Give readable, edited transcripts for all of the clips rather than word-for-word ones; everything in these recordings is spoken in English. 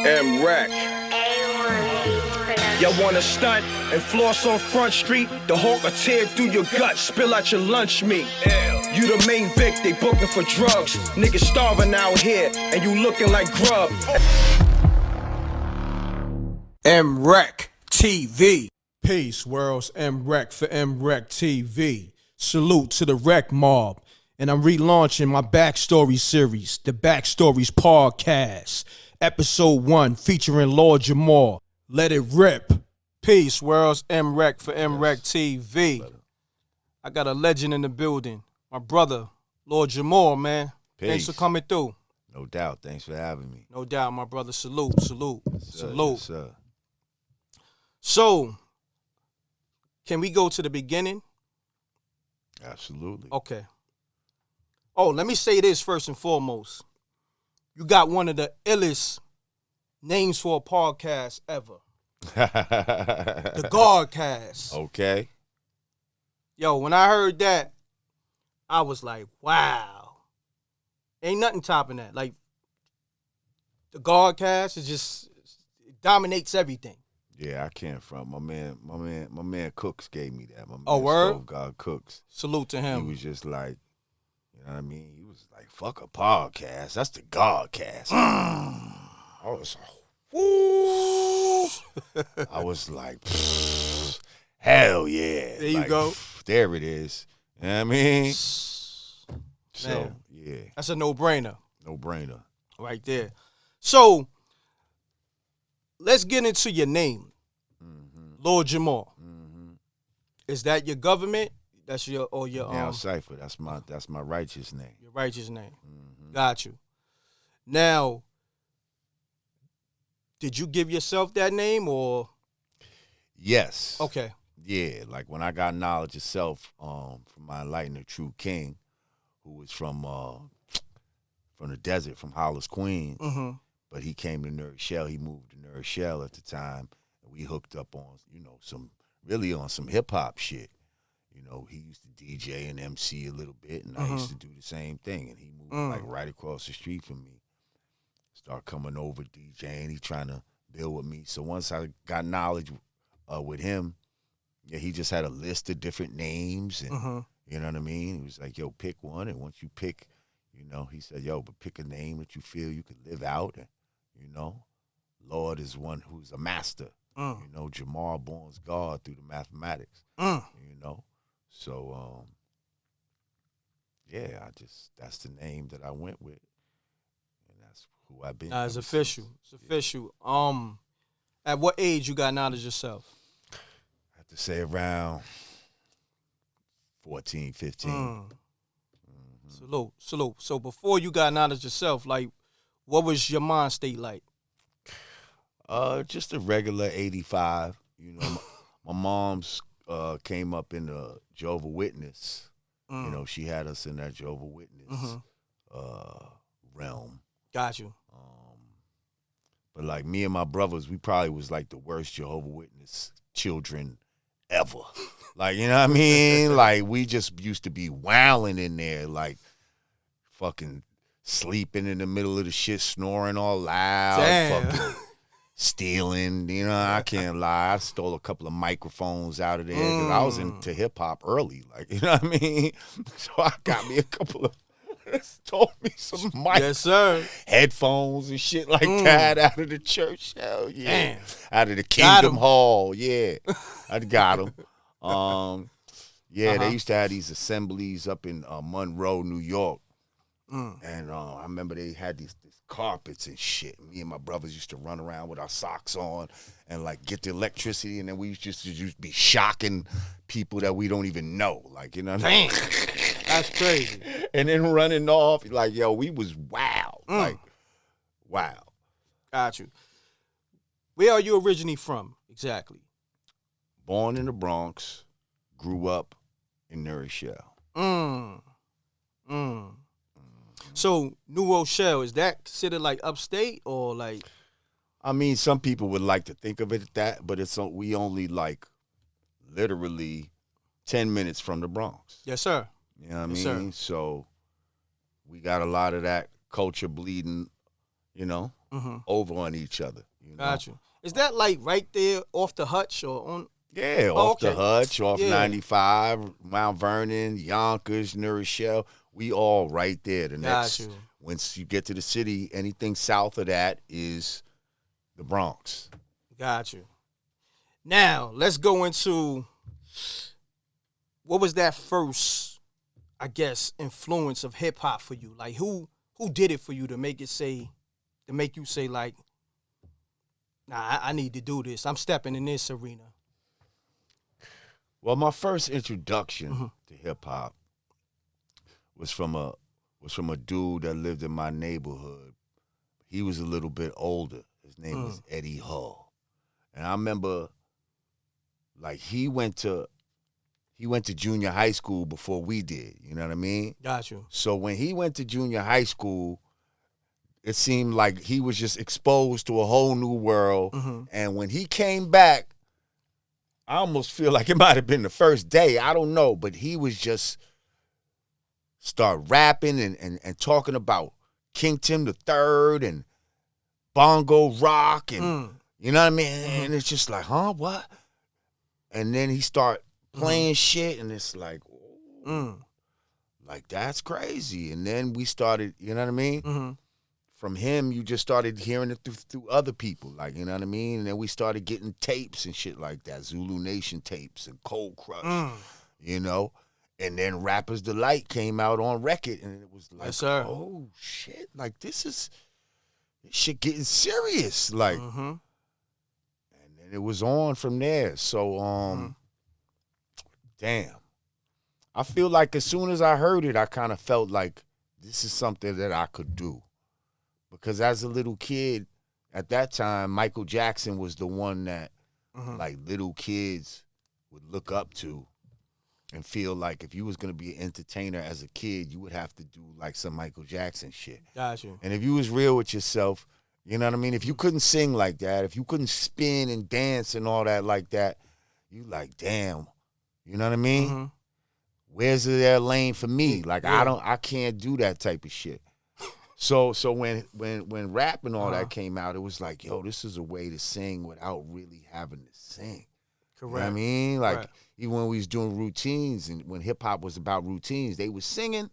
M.Reck. Y'all wanna stunt and floss on Front Street? The hawk will tear through your gut, spill out your lunch meat. You the main Vic, they booking for drugs. Niggas starving out here, and you looking like grub. MRecktv. Peace, worlds. M.Reck for MRecktv. Salute to the Wreck Mob. And I'm relaunching my Backstory series, the Backstories Podcast. Episode 1 featuring Lord Jamar. Let it rip. Peace, worlds. M.Reck for MRecktv. I got a legend in the building. My brother, Lord Jamar, man. Peace. Thanks for coming through. No doubt. Thanks for having me. No doubt, my brother. Salute, salute, salute. Yes, sir. So, can we go to the beginning? Absolutely. Okay. Oh, let me say this first and foremost. You got one of the illest names for a podcast ever. The Guardcast. Okay. Yo, when I heard that, I was like, wow. Ain't nothing topping that. Like, the Guardcast is just, it dominates everything. Yeah, I can't front. My man Cooks gave me that. My man Oh, word? Stove God Cooks. Salute to him. He was just like, you know what I mean? He was like, fuck a podcast. That's the Godcast. I was like, woo. I was like, hell yeah. There you like, go. There it is. You know what I mean? So, Man. yeah. That's a no-brainer. No brainer. Right there. So, let's get into your name. Lord Jamar. Is that your government? That's your Now Cypher. That's my righteous name. your righteous name. Got you. Now, did you give yourself that name or? Yes. Okay. Yeah, like when I got knowledge of self from my enlightened true king, who was from the desert, from Hollis, Queens. But he came to Nerd Shell. He moved to Nerd Shell at the time, and we hooked up on some hip hop shit. You know, he used to DJ and MC a little bit, and I used to do the same thing. And he moved like right across the street from me. Start coming over DJing. He trying to build with me. So once I got knowledge with him, yeah, he just had a list of different names, and you know what I mean. He was like, "Yo, pick one," and once you pick, he said, "Yo, but pick a name that you feel you can live out." And Lord is one who's a master. Jamar born's God through the mathematics. So yeah, that's the name that I went with, and that's who I've been. It's official. It's official. At what age you got knowledge yourself? I have to say around 14, 15. Salute. So before you got knowledge yourself, like, what was your mind state like? Just a regular 85. My mom's came up in the Jehovah's Witness. She had us in that Jehovah's Witness realm. Got you. But like me and my brothers, we probably was like the worst Jehovah's Witness children ever. Like, you know what I mean? Like, we just used to be wilding in there, like fucking sleeping in the middle of the shit, snoring all loud. Damn. Fucking stealing, I can't lie. I stole a couple of microphones out of there because I was into hip hop early, like, you know what I mean? So I got me a couple of, stole me some mic, Yes, sir. headphones and shit like that out of the church. Hell yeah. Damn. Out of the Kingdom Hall, yeah. I got them. They used to have these assemblies up in Monroe, New York. And I remember they had these carpets and shit. Me and my brothers used to run around with our socks on and like get the electricity, and then we used to just be shocking people that we don't even know. Like, you know what I mean? That's crazy. And then running off, like, yo, we was wild. Like, wow. Got you. Where are you originally from, exactly? Born in the Bronx, grew up in Nerd Shell. So, New Rochelle, is that considered like upstate or like? I mean, some people would like to think of it at that, but we only like literally 10 minutes from the Bronx. Yes, sir. You know what I Yes, mean? sir. So we got a lot of that culture bleeding, over on each other. You know? Got you. Is that like right there off the Hutch or on? Yeah, off the Hutch, off 95, Mount Vernon, Yonkers, New Rochelle. We all right there. The next, once you get to the city, anything south of that is the Bronx. Got you. Now, let's go into what was that first, I guess, influence of hip hop for you? Like who did it for you to make you say like, nah, I need to do this. I'm stepping in this arena. Well, my first introduction to hip hop was from a dude that lived in my neighborhood. He was a little bit older. His name was Eddie Hull. And I remember like he went to junior high school before we did, you know what I mean? Got you. So when he went to junior high school, it seemed like he was just exposed to a whole new world. And when he came back, I almost feel like it might have been the first day. I don't know. But he was just start rapping and talking about King Tim III and bongo rock and you know what I mean? And it's just like, huh, what? And then he start playing shit and it's like, like that's crazy. And then we started, you know what I mean? From him, you just started hearing it through other people, like, you know what I mean? And then we started getting tapes and shit like that, Zulu Nation tapes and Cold Crush, you know? And then Rapper's Delight came out on record, and it was like, oh, shit, like, this shit getting serious, like. And then it was on from there. So, damn. I feel like as soon as I heard it, I kind of felt like this is something that I could do. Because as a little kid, at that time, Michael Jackson was the one that, like, little kids would look up to and feel like if you was going to be an entertainer as a kid, you would have to do, like, some Michael Jackson shit. Got you. And if you was real with yourself, you know what I mean? If you couldn't sing like that, if you couldn't spin and dance and all that like that, you like, damn, you know what I mean? Where's there a lane for me? Like, I can't do that type of shit. So when rap and all that came out, it was like, yo, this is a way to sing without really having to sing. Correct. You know what I mean? Like, even when we was doing routines and when hip-hop was about routines, they was singing,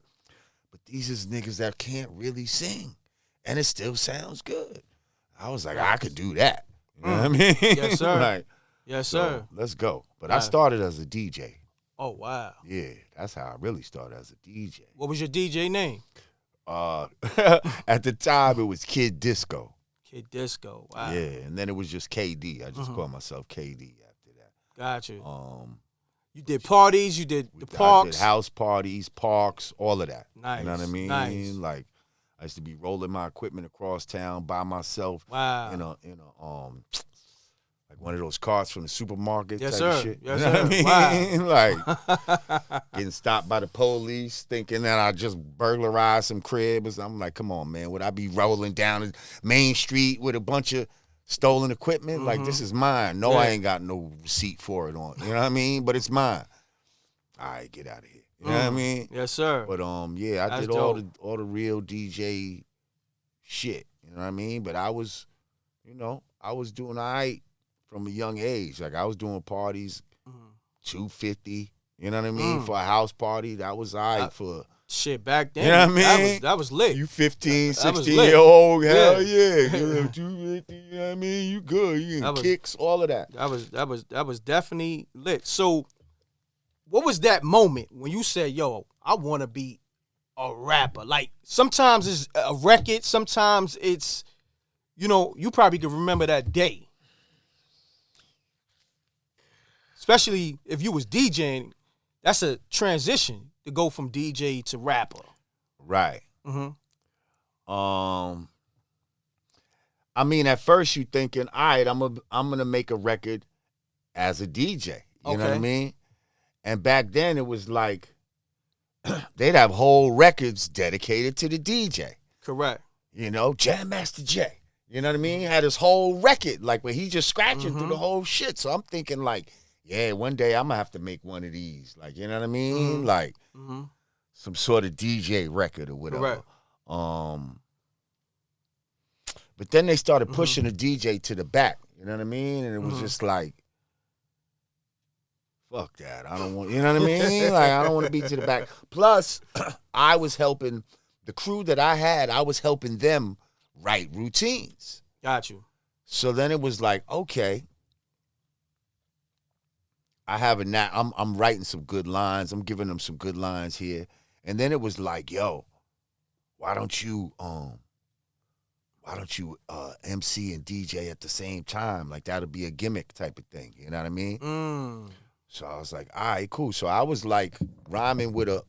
but these is niggas that can't really sing, and it still sounds good. I was like, I could do that. You know what I mean? Yes, sir. Like, yes, so, sir. let's go. But I started as a DJ. Oh, wow. Yeah, that's how I really started as a DJ. What was your DJ name? At the time, it was Kid Disco. Kid Disco, wow. Yeah, and then it was just KD. I just called myself KD after that. Got you. You did parties, you did the parks. I did house parties, parks, all of that. Nice. You know what I mean? Nice. Like, I used to be rolling my equipment across town by myself. Wow. Like one of those carts from the supermarket yes, type sir. of shit. Yes, you know sir. what I mean? Wow. Like getting stopped by the police, thinking that I just burglarized some crib or something. I'm like, come on, man. Would I be rolling down Main Street with a bunch of stolen equipment? Like, this is mine. No, I ain't got no receipt for it on. You know what I mean? But it's mine. All right, get out of here. You know what I mean? Yes, sir. But yeah, I That's did all the real DJ shit. You know what I mean? But I was doing all right from a young age. Like, I was doing parties, $250. You know what I mean? For a house party, that was all right for. Shit, back then, you know what I mean? That was lit. You 15, 16-year-old, hell yeah. You 250, you know what I mean? You good. You getting kicks, all of that. That was definitely lit. So, what was that moment when you said, yo, I want to be a rapper? Like, sometimes it's a record, sometimes it's, you probably can remember that day. Especially if you was DJing, that's a transition to go from DJ to rapper. Right. I mean, at first you thinking, all right, I'm gonna make a record as a DJ. You know what I mean? And back then it was like they'd have whole records dedicated to the DJ. Correct. Jam Master Jay. You know what I mean? Had his whole record, like where he just scratching through the whole shit. So I'm thinking like, yeah, one day I'm gonna have to make one of these. Like, you know what I mean? Like some sort of DJ record or whatever. Correct. But then they started pushing the DJ to the back. You know what I mean? And it was just like, fuck that. I don't want, you know what I mean? Like, I don't want to be to the back. Plus, I was helping the crew that I had, I was helping them write routines. Got you. So then it was like, okay, I have a I'm writing some good lines. I'm giving them some good lines here. And then it was like, yo, why don't you MC and DJ at the same time? Like, that'll be a gimmick type of thing. You know what I mean? So I was like, all right, cool. So I was like rhyming with a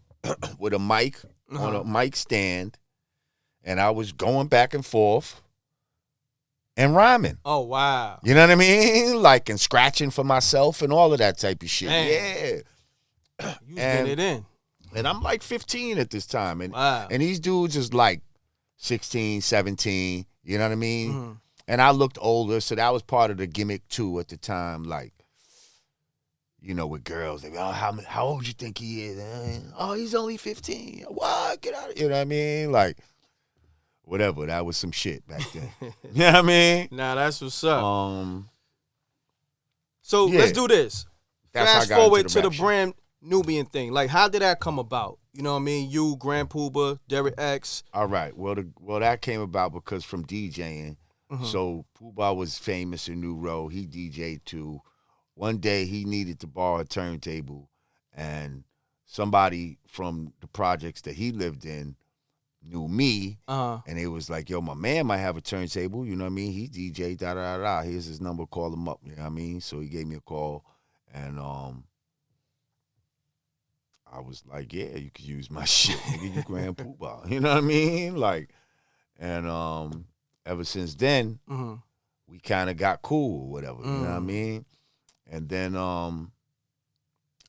with a mic on a mic stand, and I was going back and forth and rhyming. Oh, wow. You know what I mean? Like, and scratching for myself and all of that type of shit. Man. Yeah. You was getting it in. And I'm like 15 at this time. And Wow. and these dudes is like 16, 17, you know what I mean? And I looked older, so that was part of the gimmick too at the time. Like, you know, with girls, they be, oh, how old you think he is? Oh, he's only 15. What? Get out of here. You know what I mean? Like, whatever. That was some shit back then. You know what I mean? Nah, that's what's up. So yeah. let's do this. That's how I Fast got into forward the to the rap shit. brand Nubian thing. Like, how did that come about? You know what I mean? You, Grand Pooba, Derek X. All right. Well, that came about because from DJing. So Pooba was famous in New Road. He DJ'd too. One day he needed to borrow a turntable, and somebody from the projects that he lived in knew me, and it was like, yo, my man might have a turntable. You know what I mean? He DJ, da-da-da-da. Here's his number. Call him up. You know what I mean? So he gave me a call, and I was like, yeah, you could use my shit, nigga. You Grand Pooba. You know what I mean? Like, and ever since then, we kind of got cool or whatever. You know what I mean? And then, I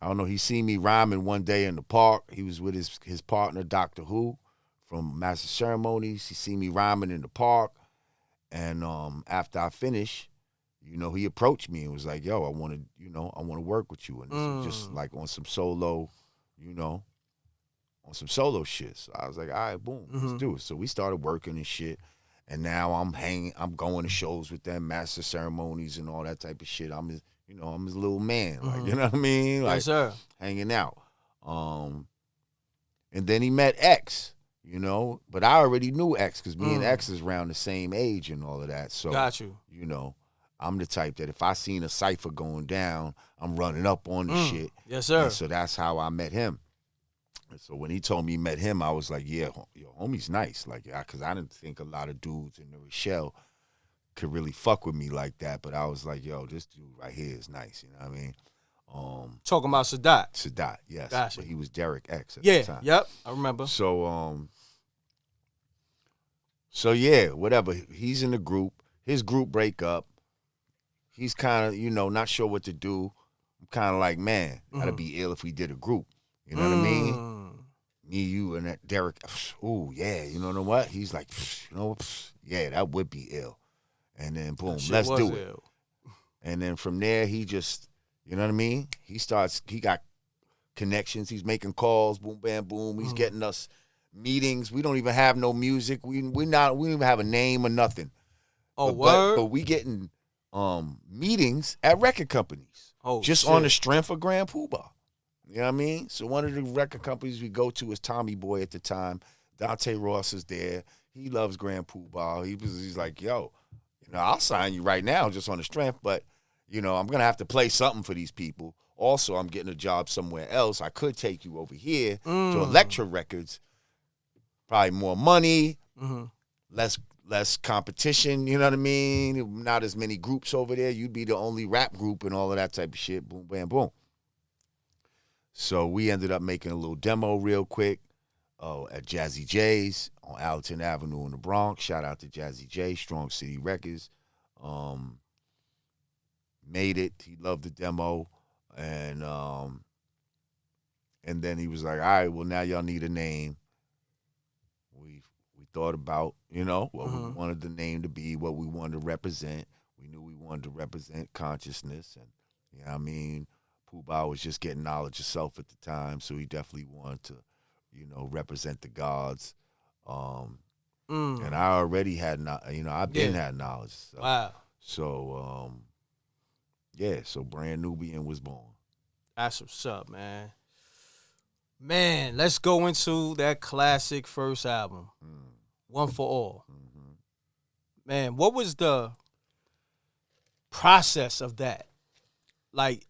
don't know, he seen me rhyming one day in the park. He was with his partner, Dr. Who, from Master Ceremonies. He seen me rhyming in the park. And after I finished, you know, he approached me and was like, yo, I want to work with you. And this was just like on some solo, on some solo shit. So I was like, all right, boom, let's do it. So we started working and shit. And now I'm going to shows with them, Master Ceremonies and all that type of shit. I'm his little man. Like, you know what I mean? Like, Yes, sir. hanging out. And then he met X, but I already knew X because me and X is around the same age and all of that. So, Got you. I'm the type that if I seen a cipher going down, I'm running up on the shit. Yes, sir. And so that's how I met him. And so when he told me he met him, I was like, yeah, homie's nice. Like, because I didn't think a lot of dudes in the Rochelle could really fuck with me like that. But I was like, yo, this dude right here is nice. You know what I mean? Talking about Sadat. Sadat, yes. Gotcha. But he was Derek X at the time. Yep, I remember. So, yeah, whatever. He's in the group. His group break up. He's kind of, not sure what to do. I'm kind of like, man, that'd be ill if we did a group. You know what I mean? Me, you, and that Derek. Ooh, yeah. You know what? He's like, yeah, that would be ill. And then boom, let's do it. Ill. And then from there, he just, you know what I mean? He got connections. He's making calls. Boom, bam, boom. He's getting us meetings. We don't even have no music. We don't even have a name or nothing. Oh, but word? we getting meetings at record companies. Oh, just shit. on the strength of Grand Pooba. You know what I mean? So one of the record companies we go to is Tommy Boy at the time. Dante Ross is there. He loves Grand Pooba. He's like, yo, I'll sign you right now just on the strength, but, I'm going to have to play something for these people. Also, I'm getting a job somewhere else. I could take you over here to Elektra Records. Probably more money, less competition, you know what I mean? Not as many groups over there. You'd be the only rap group and all of that type of shit. Boom, bam, boom. So we ended up making a little demo real quick at Jazzy J's on Allerton Avenue in the Bronx. Shout out to Jazzy J, Strong City Records. Made it. He loved the demo. And then he was like, all right, well, now y'all need a name. We thought about, what we wanted the name to be, what we wanted to represent. We knew we wanted to represent consciousness. And, you know what I mean? Pooba was just getting knowledge of self at the time, so he definitely wanted to, represent the gods. And I already had, I've been had knowledge. So. Wow. So, yeah, so brand Nubian was born. That's what's up, man. Man, let's go into that classic first album, One for All. Mm-hmm. Man, what was the process of that? Like,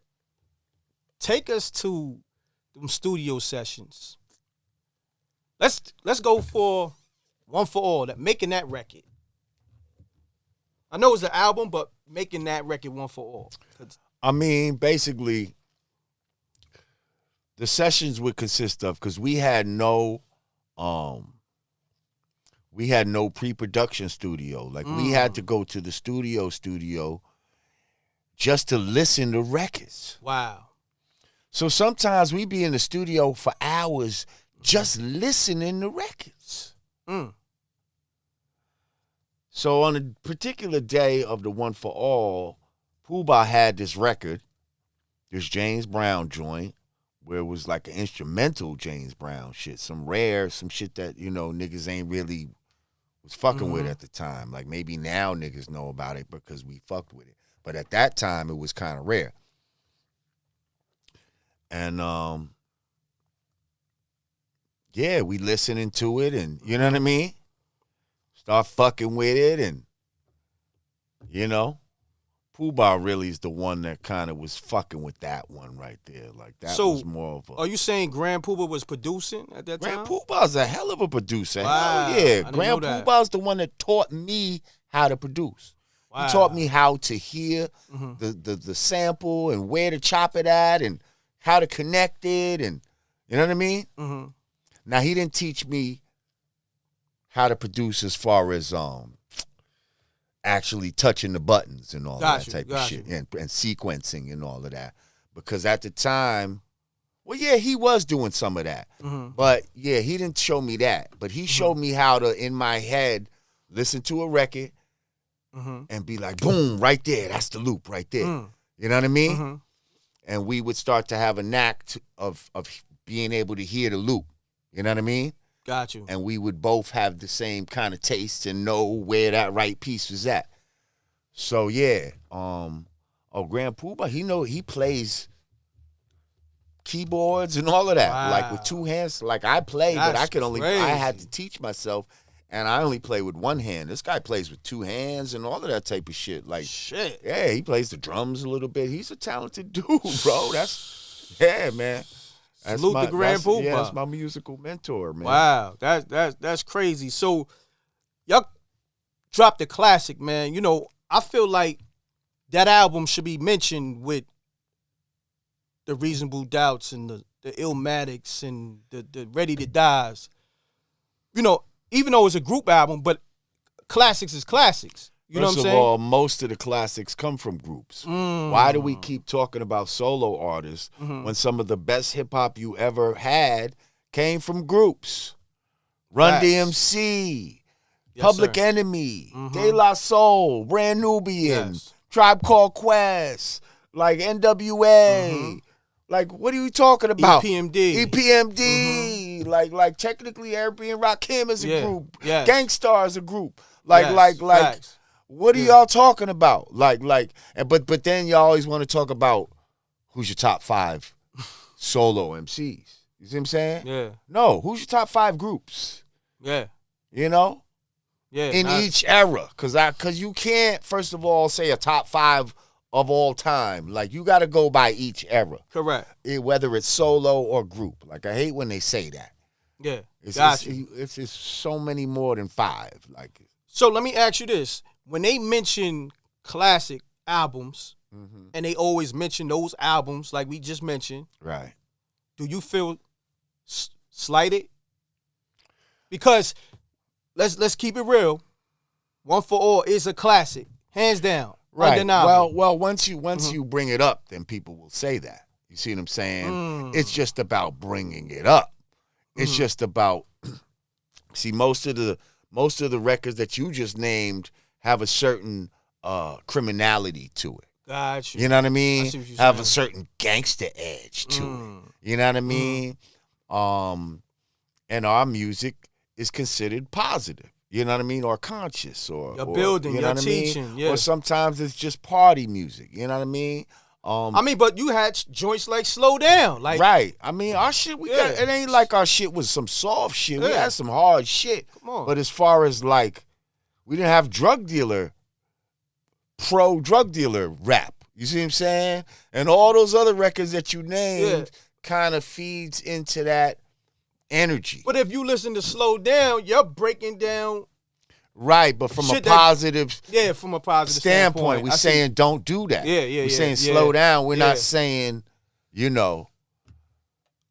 take us to them studio sessions. Let's go for One for All, making that record. I know it's an album, but making that record One for All. I mean, basically, the sessions would consist of, because we had no pre-production studio. Like we had to go to the studio just to listen to records. Wow. So sometimes we be in the studio for hours just listening to records. So on a particular day of the One for All, Pooh Bah had this record, this James Brown joint, where it was like an instrumental James Brown shit, some shit that, niggas ain't really was fucking with at the time. Like maybe now niggas know about it because we fucked with it. But at that time, it was kind of rare. And, yeah, we listening to it and, you know what I mean? Start fucking with it and, Pooh Bah really is the one that kind of was fucking with that one right there. Like that was more of a... Are you saying Grand Pooh Bah was producing at that time? Grand Pooh Bah's a hell of a producer. Wow. Hell yeah. Grand Pooh Bah's the one that taught me how to produce. Wow. He taught me how to hear the sample and where to chop it at and how to connect it and, you know what I mean? Mm-hmm. Now, he didn't teach me how to produce as far as actually touching the buttons and all that type of shit and sequencing and all of that. Because at the time, well, yeah, he was doing some of that. But, yeah, he didn't show me that. But he showed me how to, in my head, listen to a record and be like, boom, right there. That's the loop right there. You know what I mean? And we would start to have a knack of being able to hear the loop. You know what I mean? Got you. And we would both have the same kind of taste and know where that right piece was at. So yeah, Grand Pooh Bah, he plays keyboards and all of that, like with two hands. Like I play, but I had to teach myself, and I only play with one hand. This guy plays with two hands and all of that type of shit. Like shit. Yeah, he plays the drums a little bit. He's a talented dude, bro. Man. Salute the Grand Pooh Bah. Yeah, that's my musical mentor, man. Wow, that's crazy. So, y'all dropped a classic, man. I feel like that album should be mentioned with the Reasonable Doubts and the Illmatics and the Ready to Dies. Even though it's a group album, but classics is classics. You know what I'm saying? First of all, most of the classics come from groups. Why do we keep talking about solo artists when some of the best hip-hop you ever had came from groups? Run DMC, Public Enemy, De La Soul, Brand Nubian, Tribe Called Quest, like NWA. Like, what are you talking about? EPMD. Like technically Arabian Rakim is a group. Gangstar is a group. Facts. What are y'all talking about? But then y'all always want to talk about who's your top 5 solo MCs. You see what I'm saying? Yeah. No, who's your top 5 groups? Yeah. Yeah. In each era. Because you can't, first of all, say a top 5 of all time. Like, you got to go by each era. Correct. Whether it's solo or group. Like, I hate when they say that. Yeah. It's so many more than 5. So let me ask you this. When they mention classic albums, and they always mention those albums like we just mentioned, right? Do you feel slighted? Because let's keep it real. One for All is a classic, hands down. Right. Undeniable. Well, once you bring it up, then people will say that. You see what I'm saying? It's just about bringing it up. It's just about see most of the records that you just named have a certain criminality to it. Gotcha. You know what I mean? Have a certain gangster edge to it. You know what I mean? And our music is considered positive. You know what I mean? Or conscious, or your building, you know your what teaching, I mean? yeah. Or sometimes it's just party music. You know what I mean? I mean, but you had joints like Slow Down, like Right. I mean, our shit, we got, it ain't like our shit was some soft shit. We had some hard shit. Come on. But as far as like, we didn't have pro drug dealer rap. You see what I'm saying? And all those other records that you named kind of feeds into that energy. But if you listen to Slow Down, you're breaking down. Right, but from a positive from a positive standpoint, we're saying don't do that. We're saying slow down. We're not saying, you know,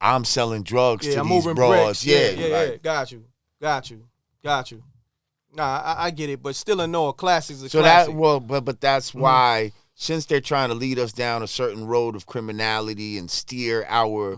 I'm selling drugs to I'm these moving broads. Bricks. Like, Got you. Nah, I get it, but still a no classic's a so classic. but that's why, since they're trying to lead us down a certain road of criminality and steer our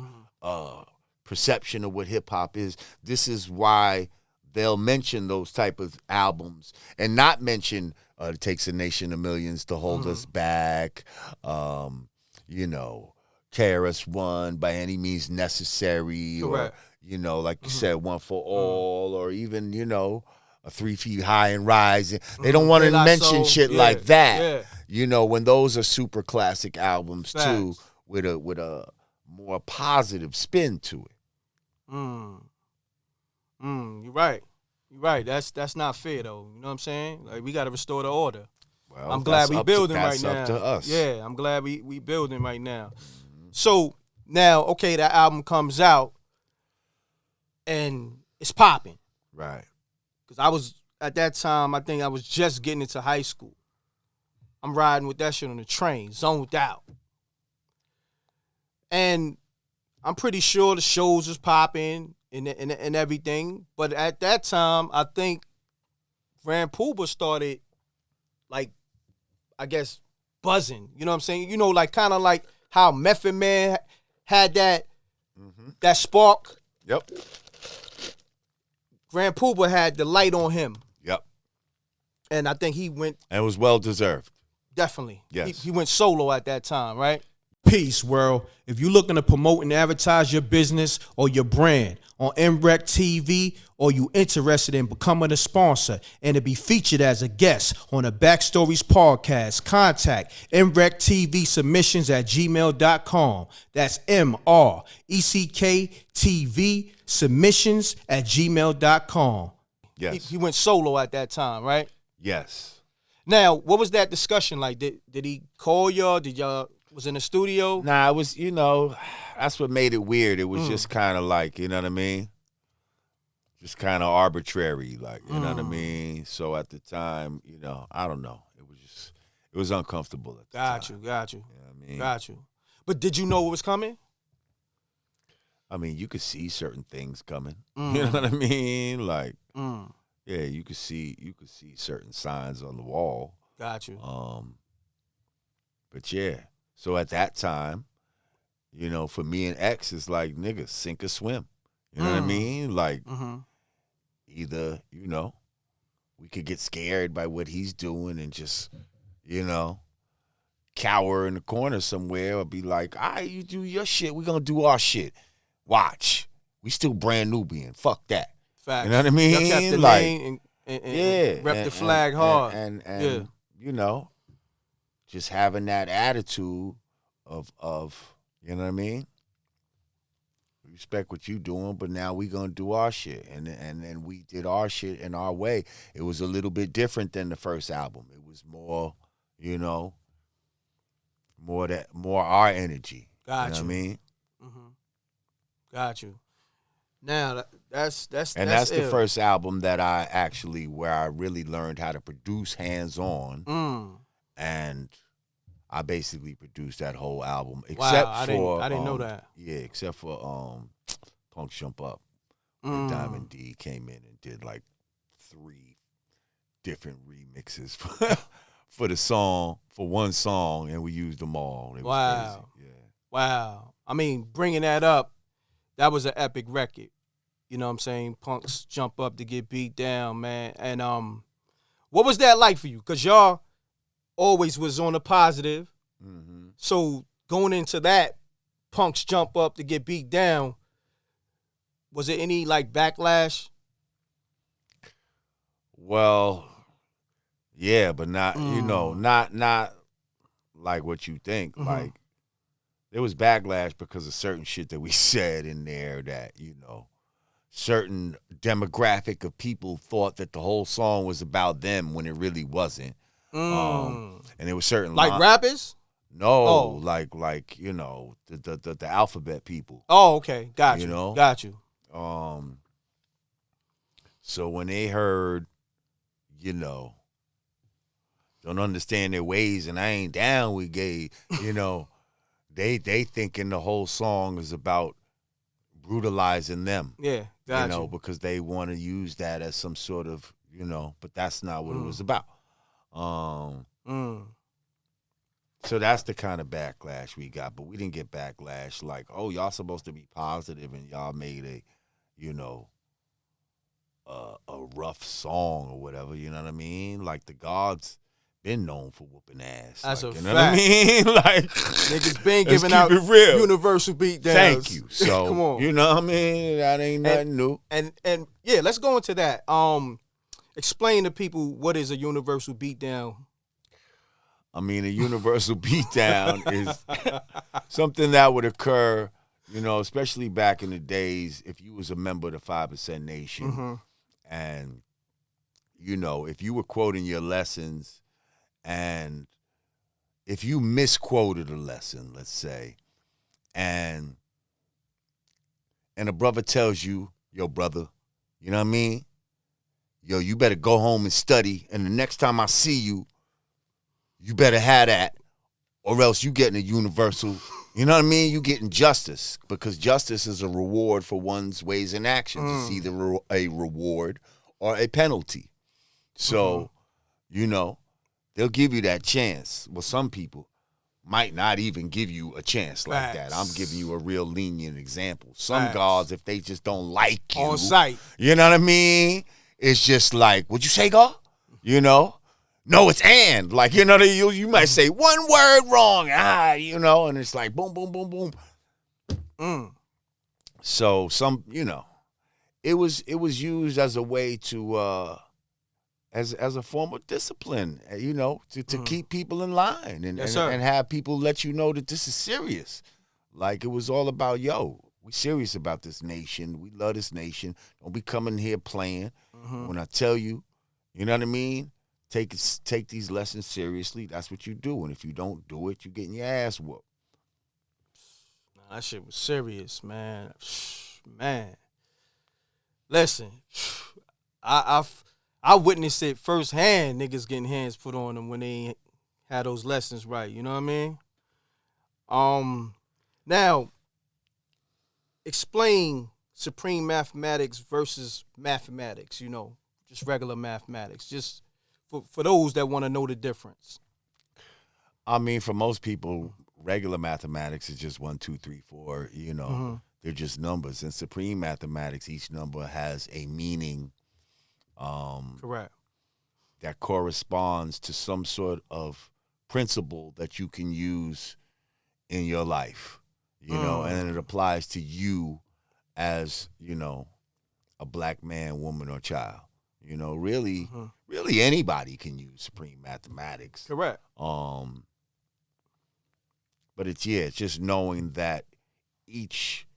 perception of what hip hop is, this is why they'll mention those type of albums and not mention It Takes a Nation of Millions to Hold Us Back, you know, KRS-One, By Any Means Necessary, Correct. or, you know, like you said, One for All, or even, you know, a 3 Feet High and Rising. They don't want to mention shit like that. You know, when those are super classic albums too, with a more positive spin to it. You're right. You're right. That's not fair though. You know what I'm saying? Like, we got to restore the order. Well, I'm glad we building right now. That's up to us. Yeah, I'm glad we building right now. So now, okay, that album comes out and it's popping. Right. Because I was, at that time, I think I was just getting into high school. I'm riding with that shit on the train, zoned out. And I'm pretty sure the shows was popping and everything. But at that time, I think Grand Poobah started, like, I guess, buzzing. You know what I'm saying? You know, like, kind of like how Method Man had that spark. Yep. Grand Poobah had the light on him. Yep. And I think he went... And it was well-deserved. Definitely. Yes. He went solo at that time, right? Peace, world. If you're looking to promote and advertise your business or your brand on MRecktv, or you interested in becoming a sponsor and to be featured as a guest on a Backstories podcast, contact MRecktv at gmail.com. That's MRecktv submissions at gmail.com. Yes. He went solo at that time, right? Yes. Now, what was that discussion like? Did he call y'all? Did y'all was in the studio? Nah, it was, you know, that's what made it weird. It was just kind of like, you know what I mean? Just kind of arbitrary, like, you know what I mean? So at the time, you know, I don't know. It was uncomfortable at the time. Got you. You know what I mean? Got you. But did you know what was coming? I mean, you could see certain things coming. You know what I mean? Like, yeah, you could see certain signs on the wall. Got you. But yeah. So at that time, you know, for me and X, it's like, nigga, sink or swim. You know what I mean? Like, either, you know, we could get scared by what he's doing and just, you know, cower in the corner somewhere, or be like, all right, you do your shit, we gonna do our shit. Watch. We still brand Nubian. Fuck that. Facts. You know what I mean? Y'all kept the like, name and rep the flag hard. And you know, just having that attitude of you know what I mean? We respect what you doing, but now we gonna do our shit. And we did our shit in our way. It was a little bit different than the first album. It was more, you know, more our energy. Got you. Know what I mean? Got you. Now that's the first album that where I really learned how to produce hands-on. And I basically produced that whole album, except for I didn't know that. Yeah, except for Punk Jump Up. Where Diamond D came in and did like 3 different remixes for the song, for one song, and we used them all. It was crazy. Yeah. Wow. I mean, bringing that up, that was an epic record. You know what I'm saying? Punks jump up to get beat down, man. And what was that like for you? Because y'all always was on the positive. So going into that, Punks jump up to get beat down, was there any like backlash? Well, yeah, but not, not like what you think. Like, there was backlash because of certain shit that we said in there that, certain demographic of people thought that the whole song was about them when it really wasn't. And there was certain like rappers. No, like the alphabet people. Oh, okay, got you. Got you. So when they heard, don't understand their ways and I ain't down with gay, they thinking the whole song is about brutalizing them. Yeah, got you. Because they want to use that as some sort of, but that's not what it was about. So that's the kind of backlash we got, but we didn't get backlash like, oh, y'all supposed to be positive and y'all made a rough song or whatever, you know what I mean? Like the gods been known for whooping ass. That's like, a you know fact. what I mean? Like niggas been let's giving keep out it real. universal beatdowns. Thank you. So come on. You know what I mean? That ain't nothing new. And yeah, let's go into that. Explain to people what is a universal beatdown. I mean, a universal beatdown is something that would occur, especially back in the days if you was a member of the 5% Nation and, if you were quoting your lessons and if you misquoted a lesson, let's say, and a brother tells you, yo, brother, you know what I mean? Yo, you better go home and study, and the next time I see you, you better have that, or else you getting a universal, you know what I mean? You getting justice, because justice is a reward for one's ways and actions. It's either a reward or a penalty. So, they'll give you that chance. Well, some people might not even give you a chance like that. I'm giving you a real lenient example. Some gods, if they just don't like you. On sight. You know what I mean? It's just like, what'd you say, God? No, it's and. Like, you might say one word wrong. And it's like boom, boom, boom, boom. So it was used as a way to as a form of discipline, to keep people in line and have people let you know that this is serious. Like it was all about, yo, we serious about this nation. We love this nation. Don't be coming here playing. When I tell you, you know what I mean? Take these lessons seriously. That's what you do. And if you don't do it, you're getting your ass whooped. That shit was serious, man. Man. Listen, I witnessed it firsthand, niggas getting hands put on them when they ain't had those lessons right. You know what I mean? Now, explain supreme mathematics versus mathematics, just regular mathematics. Just for those that want to know the difference. I mean, for most people, regular mathematics is just 1, 2, 3, 4, they're just numbers. In supreme mathematics, each number has a meaning. Correct. That corresponds to some sort of principle that you can use in your life, and it applies to you as, a black man, woman, or child. Really anybody can use supreme mathematics. Correct. But it's just knowing that each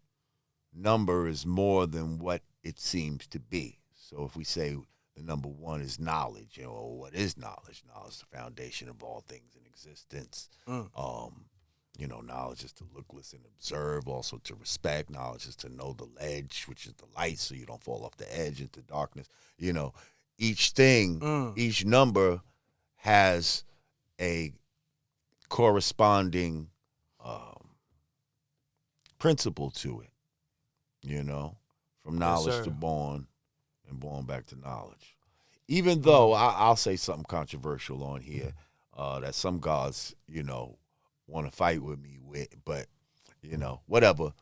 number is more than what it seems to be. So if we say the number 1 is knowledge, what is knowledge? Knowledge is the foundation of all things in existence. Knowledge is to look, listen, observe, also to respect. Knowledge is to know the ledge, which is the light, so you don't fall off the edge into darkness. Each thing, each number has a corresponding principle to it, from knowledge to born and born back to knowledge. Even though I'll say something controversial on here that some gods, want to fight with me with, but, whatever.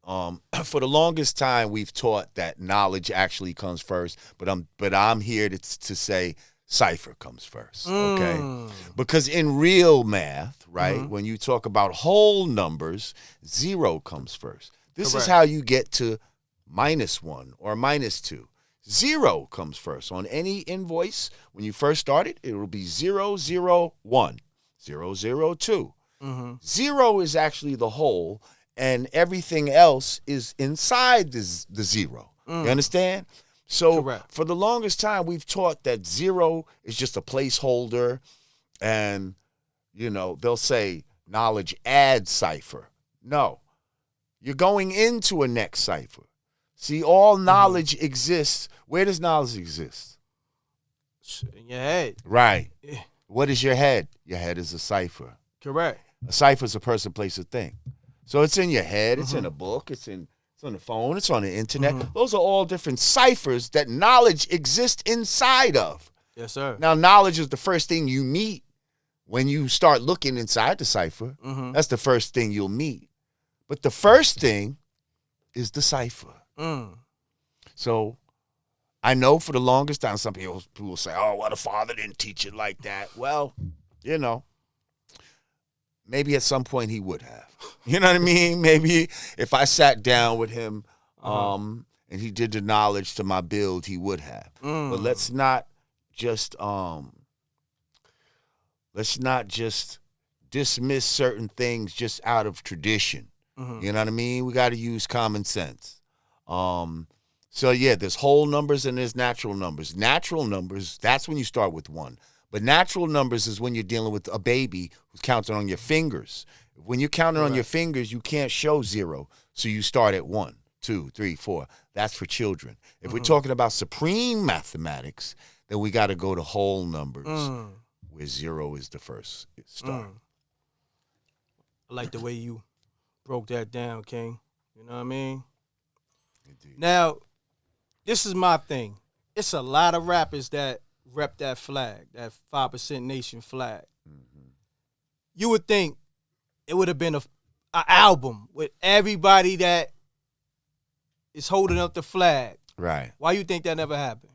For the longest time, we've taught that knowledge actually comes first, but I'm here to say cipher comes first, okay? Because in real math, right, when you talk about whole numbers, 0 comes first. This is how you get to -1 or -2. 0 comes first. On any invoice, when you first start it, it will be 001, 002. 0 is actually the whole, and everything else is inside the 0. You understand? So Correct. for the longest time, we've taught that 0 is just a placeholder, and, they'll say knowledge add cipher. No. You're going into a next cipher. See, all knowledge exists. Where does knowledge exist? In your head. Right. What is your head? Your head is a cipher. Correct. A cipher is a person, place, or thing. So it's in your head. It's in a book. It's on the phone. It's on the internet. Those are all different ciphers that knowledge exists inside of. Yes, sir. Now, knowledge is the first thing you meet when you start looking inside the cipher. That's the first thing you'll meet. But the first thing is the cipher. So I know for the longest time, some people say, oh, well, the father didn't teach it like that. Well, maybe at some point he would have. You know what I mean? Maybe if I sat down with him and he did the knowledge to my build, he would have. But let's not just dismiss certain things just out of tradition. You know what I mean? We got to use common sense. So yeah, there's whole numbers and there's natural numbers. Natural numbers, that's when you start with 1. But natural numbers is when you're dealing with a baby who's counting on your fingers. When you're counting on your fingers, you can't show 0. So you start at 1, 2, 3, 4. That's for children. If we're talking about supreme mathematics, then we got to go to whole numbers, where 0 is the first start. I like the way you broke that down, King. You know what I mean? Indeed. Now, this is my thing. It's a lot of rappers that rep that flag, that 5% Nation flag. You would think it would have been an album with everybody that is holding up the flag. Right. Why you think that never happened?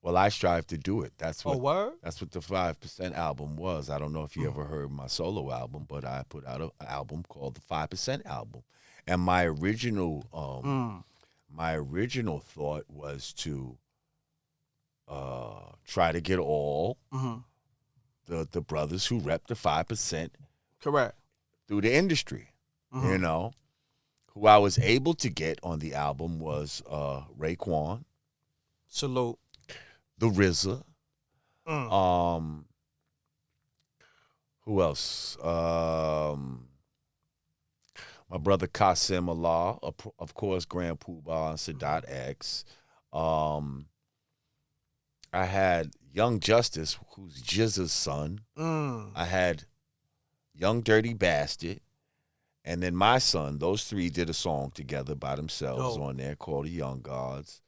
Well, I strive to do it. That's what. Oh, word? That's what the 5% album was. I don't know if you ever heard my solo album, but I put out an album called the 5% album, and my original thought was to try to get all the brothers who rep the 5%. Correct. Through the industry, Who I was able to get on the album was Raekwon, Salute. the RZA, who else? My brother Qasim Allah, of course, Grand Poobah and Sadat X. I had Young Justice, who's Jizza's son. I had Young Dirty Bastard. And then my son, those 3 did a song together by themselves on there called The Young Gods.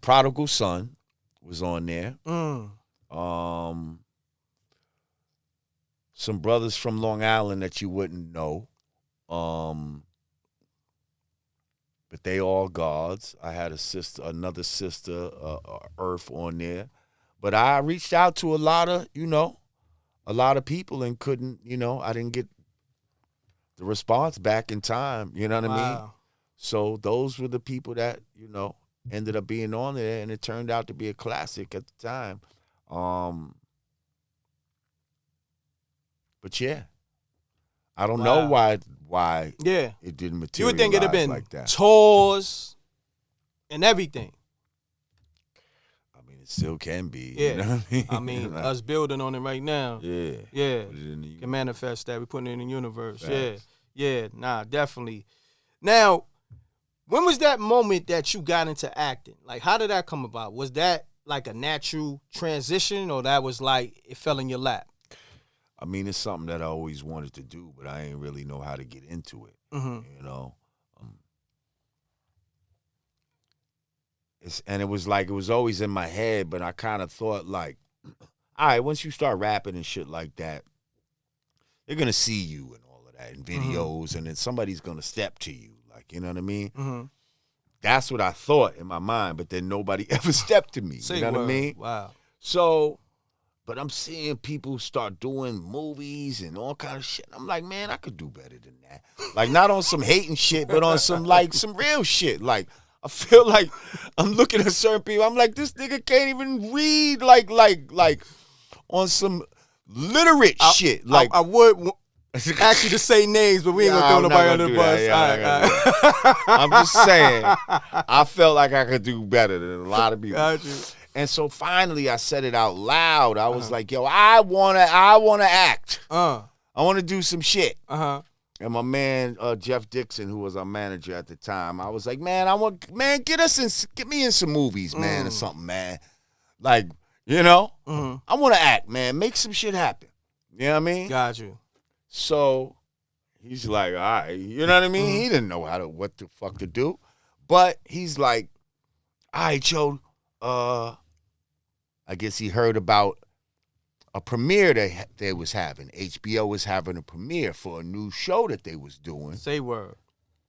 Prodigal Son was on there. Some brothers from Long Island that you wouldn't know. But they all gods. I had another sister, Earth on there. But I reached out to a lot of people and couldn't, I didn't get the response back in time. You know what I mean? So those were the people that, ended up being on there, and it turned out to be a classic at the time. But yeah, I don't know why it didn't materialize. You would think it'd have been like that. tours and everything. I mean, it still can be. Yeah. You know what I mean, us building on it right now. Yeah. Yeah. Put it in the Can manifest that. We're putting it in the universe. Facts. Yeah. Nah, definitely. Now, when was that moment that you got into acting? Like, how did that come about? Was that like a natural transition, or that was like it fell in your lap? I mean, it's something that I always wanted to do, but I ain't really know how to get into it. It was always in my head, but I kind of thought like, all right, once you start rapping and shit like that, they're gonna see you and all of that in videos, and then somebody's gonna step to you, like, you know what I mean? That's what I thought in my mind, but then nobody ever stepped to me. You know what I mean? Wow. So, but I'm seeing people start doing movies and all kind of shit. I'm like, man, I could do better than that. Like, not on some hating shit, but on some real shit. Like, I feel like I'm looking at certain people. I'm like, this nigga can't even read like on some literate shit. Like I would ask you to say names, but we ain't gonna throw nobody under the bus. I'm just saying, I felt like I could do better than a lot of people. Got you. And so finally, I said it out loud. I was like, yo, I wanna act. I wanna do some shit. And my man Jeff Dixon, who was our manager at the time, I was like, man, get me in some movies, man, or something, man. Like, you know, I want to act, man. Make some shit happen. You know what I mean? Got you. So he's like, all right, you know what I mean? He didn't know what the fuck to do, but he's like, all right, yo, I guess he heard about a premiere that they was having. HBO was having a premiere for a new show that they was doing. Say word.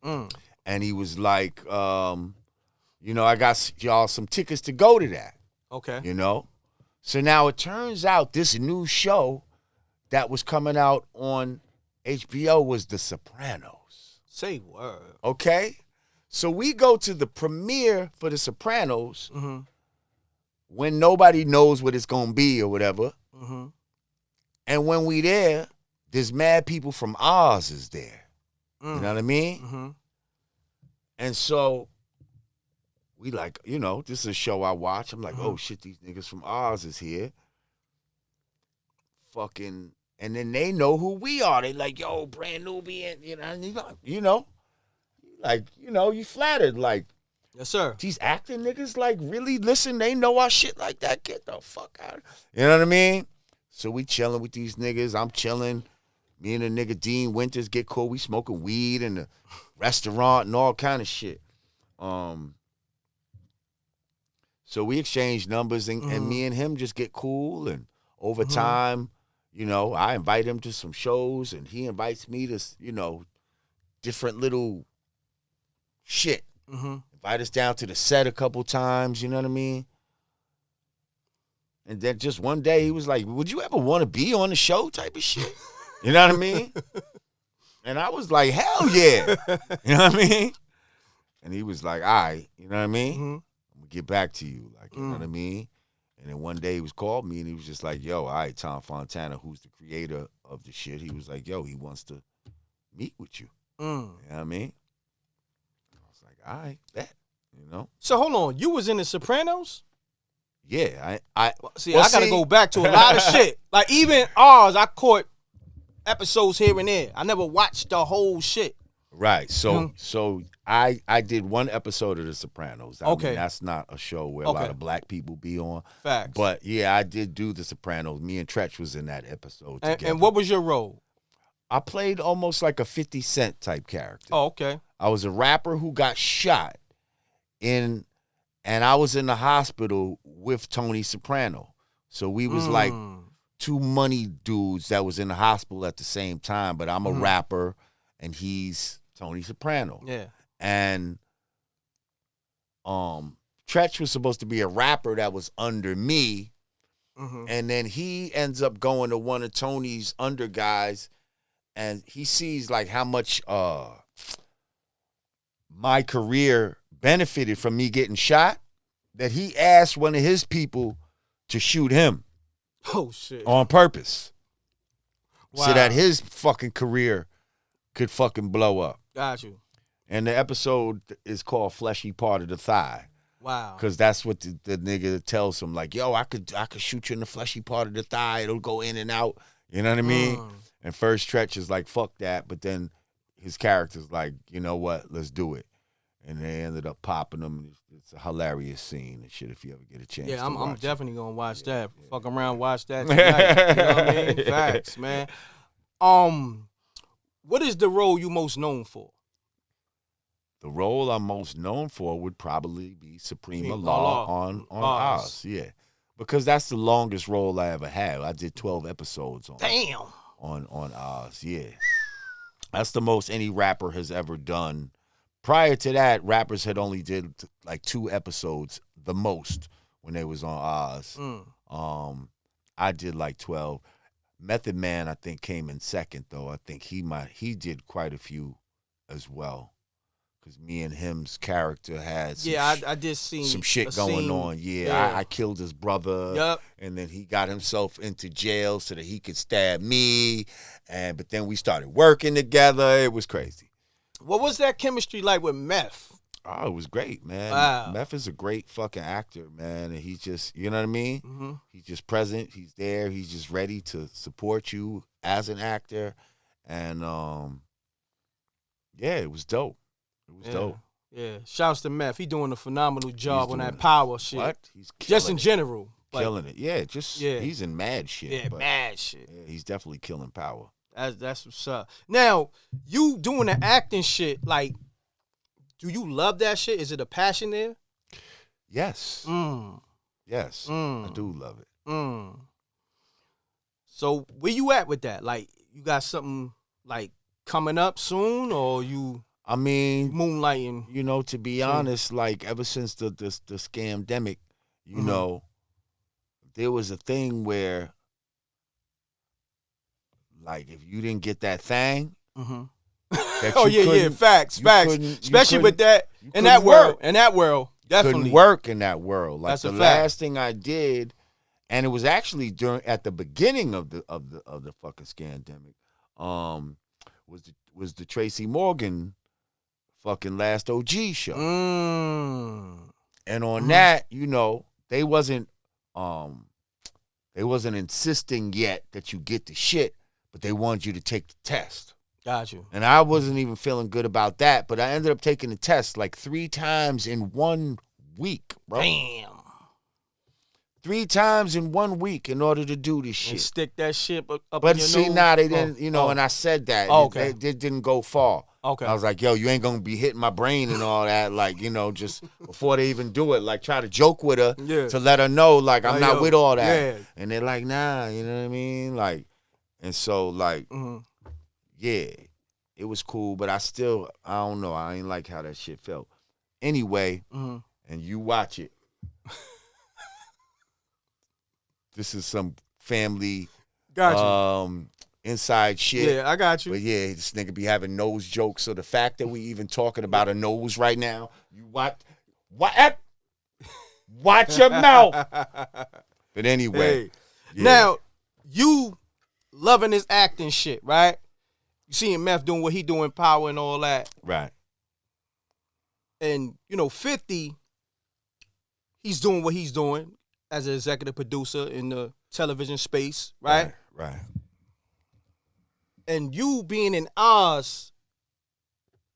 And he was like, you know, I got y'all some tickets to go to that. Okay. You know? So now it turns out this new show that was coming out on HBO was The Sopranos. Say word. Okay? So we go to the premiere for The Sopranos when nobody knows what it's going to be or whatever. And when we there, there's mad people from Oz is there. You know what I mean? And so we like, you know, this is a show I watch. I'm like, oh shit, these niggas from Oz is here. Fucking, and then they know who we are. They like, yo, brand Nubian, you know, you flattered, like, yes, sir. these acting niggas like really listen. They know our shit like that. Get the fuck out. You know what I mean? So we chilling with these niggas. I'm chilling. Me and the nigga Dean Winters get cool. We smoking weed in the restaurant and all kind of shit. So we exchange numbers and me and him just get cool. And over time, you know, I invite him to some shows and he invites me to, you know, different little shit. Invite us down to the set a couple times, you know what I mean? And then just one day he was like, would you ever want to be on the show type of shit? You know what I mean? And I was like, hell yeah. You know what I mean? And he was like, all right, you know what I mean? I'm going to get back to you. Like, you know what I mean? And then one day he was called me and he was just like, yo, all right, Tom Fontana, who's the creator of the shit, he was like, yo, he wants to meet with you. You know what I mean? I was like, all right, bet. You know? So hold on, you was in The Sopranos? Yeah, I gotta go back to a lot of shit. Like even ours, I caught episodes here and there. I never watched the whole shit. Right. So I did one episode of The Sopranos. I mean, that's not a show where a lot of black people be on. Facts. But yeah, I did do The Sopranos. Me and Tretch was in that episode together. And what was your role? I played almost like a 50 Cent type character. Oh, okay. I was a rapper who got shot and I was in the hospital with Tony Soprano. So we was like two money dudes that was in the hospital at the same time, but I'm a rapper and he's Tony Soprano. Yeah. And Tretch was supposed to be a rapper that was under me. And then he ends up going to one of Tony's under guys and he sees like how much my career benefited from me getting shot that he asked one of his people to shoot him. Oh, shit. On purpose. Wow. So that his fucking career could fucking blow up. Got you. And the episode is called Fleshy Part of the Thigh. Wow. Because that's what the nigga tells him. Like, yo, I could shoot you in the fleshy part of the thigh. It'll go in and out. You know what I mean? And first Tretch is like, fuck that. But then his character's like, you know what? Let's do it. And they ended up popping them. It's a hilarious scene and shit if you ever get a chance. Yeah, to I'm watch definitely going to watch that. Fuck around, watch that tonight. You know what I mean? Facts, man. What is the role you most known for? The role I'm most known for would probably be Suprema Law on Oz. Yeah. Because that's the longest role I ever had. I did 12 episodes on Oz. Yeah. That's the most any rapper has ever done. Prior to that, rappers had only did like 2 episodes the most when they was on Oz. I did like 12. Method Man, I think, came in second though. I think he did quite a few as well. because me and him's character had some I did see some shit going on. Yeah, I killed his brother. Yep. And then he got himself into jail so that he could stab me. But then we started working together. It was crazy. What was that chemistry like with Meth? Oh, it was great, man. Wow. Meth is a great fucking actor, man. And he's just, you know what I mean? Mm-hmm. He's just present. He's there. He's just ready to support you as an actor. And, yeah, it was dope. It was dope. Yeah. Shouts to Meth. He doing a phenomenal job on that doing power shit. What? He's just in general. Killing it. Yeah, he's in mad shit. Yeah, but mad shit. Yeah, he's definitely killing power. That's what's up. Now, you doing the acting shit, like, do you love that shit? Is it a passion there? Yes. Yes. I do love it. So where you at with that? Like, you got something like coming up soon, or you? I mean, moonlighting. You know, to be honest, like ever since the scamdemic, you know, there was a thing where, like, if you didn't get that thing. Facts. Especially with that in that world. Definitely couldn't work in that world. Like that's the a fact. last thing I did, and it was actually at the beginning of the fucking scandemic, was the Tracy Morgan fucking Last OG show. And on that, you know, they wasn't insisting yet that you get the shit, but they wanted you to take the test. Got you. And I wasn't even feeling good about that, but I ended up taking the test like 3 times in 1 week, bro. Damn. 3 times in 1 week in order to do this shit. And stick that shit up but in your see, nose? nah, they didn't, you know, and I said that. Okay. It didn't go far. Okay. I was like, yo, you ain't going to be hitting my brain and all that, like, you know, just before they even do it, like try to joke with her to let her know, like, I'm not with all that. Yeah. And they're like, nah, you know what I mean? Like, and so, like, yeah, it was cool, but I don't know. I ain't like how that shit felt. Anyway, and you watch it. This is some family inside shit. Yeah, I got you. But yeah, this nigga be having nose jokes. So the fact that we even talking about a nose right now, you watch your mouth. But anyway. Hey. Yeah. Now, you loving this acting shit, right? You seeing Meth doing what he doing, Power and all that. Right. And, you know, 50, he's doing what he's doing as an executive producer in the television space, right? Right. And you being in Oz,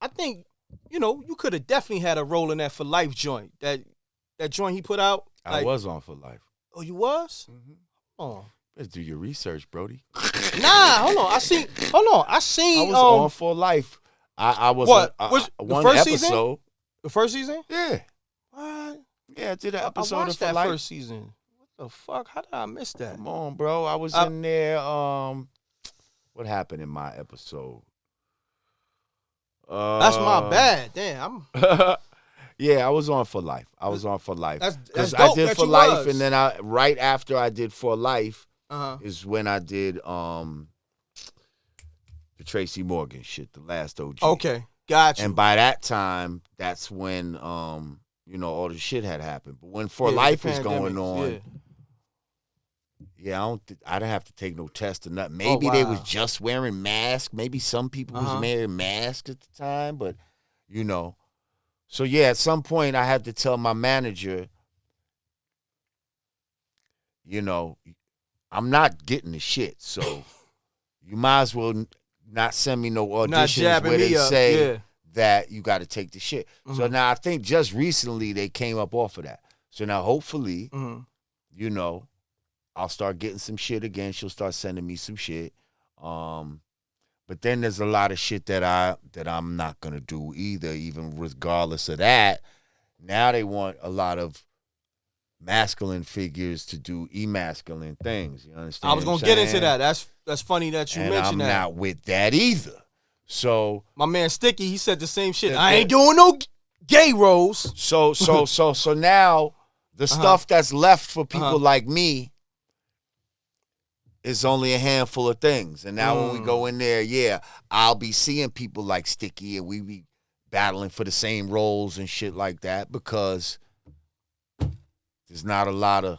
I think, you know, you could have definitely had a role in that For Life joint. That joint he put out. I was on For Life. Oh, you was? Mm-hmm. Oh. Let's do your research, Brody. Nah, hold on. I seen. I was on For Life. I was what? One first episode. Season? The first season? Yeah. What? Yeah, I did an episode I watched of For that Life. first season. What the fuck? How did I miss that? Come on, bro. I was in there. What happened in my episode? That's my bad. Damn. Yeah, I was on For Life. I was on For Life. That's I did that For you Life, was. and then right after I did For Life is when I did the Tracy Morgan shit, the Last OG. Okay, gotcha. And by that time, that's when you know, all the shit had happened. But when For Life is going on, I didn't have to take no test or nothing. Maybe they was just wearing masks. Maybe some people was wearing masks at the time, but you know. So yeah, at some point I had to tell my manager, you know, I'm not getting the shit. So you might as well not send me no auditions where they say that you got to take the shit. So now I think just recently they came up off of that. So now hopefully, you know, I'll start getting some shit again. She'll start sending me some shit. But then there's a lot of shit that I'm not gonna do either, even regardless of that. Now they want a lot of masculine figures to do emasculine things. You understand? I was gonna get into that. That's funny that you mentioned that. I'm not with that either. So my man Sticky, he said the same shit. I ain't doing no gay roles. So now the stuff that's left for people like me is only a handful of things. And now when we go in there, I'll be seeing people like Sticky and we be battling for the same roles and shit like that because there's not a lot of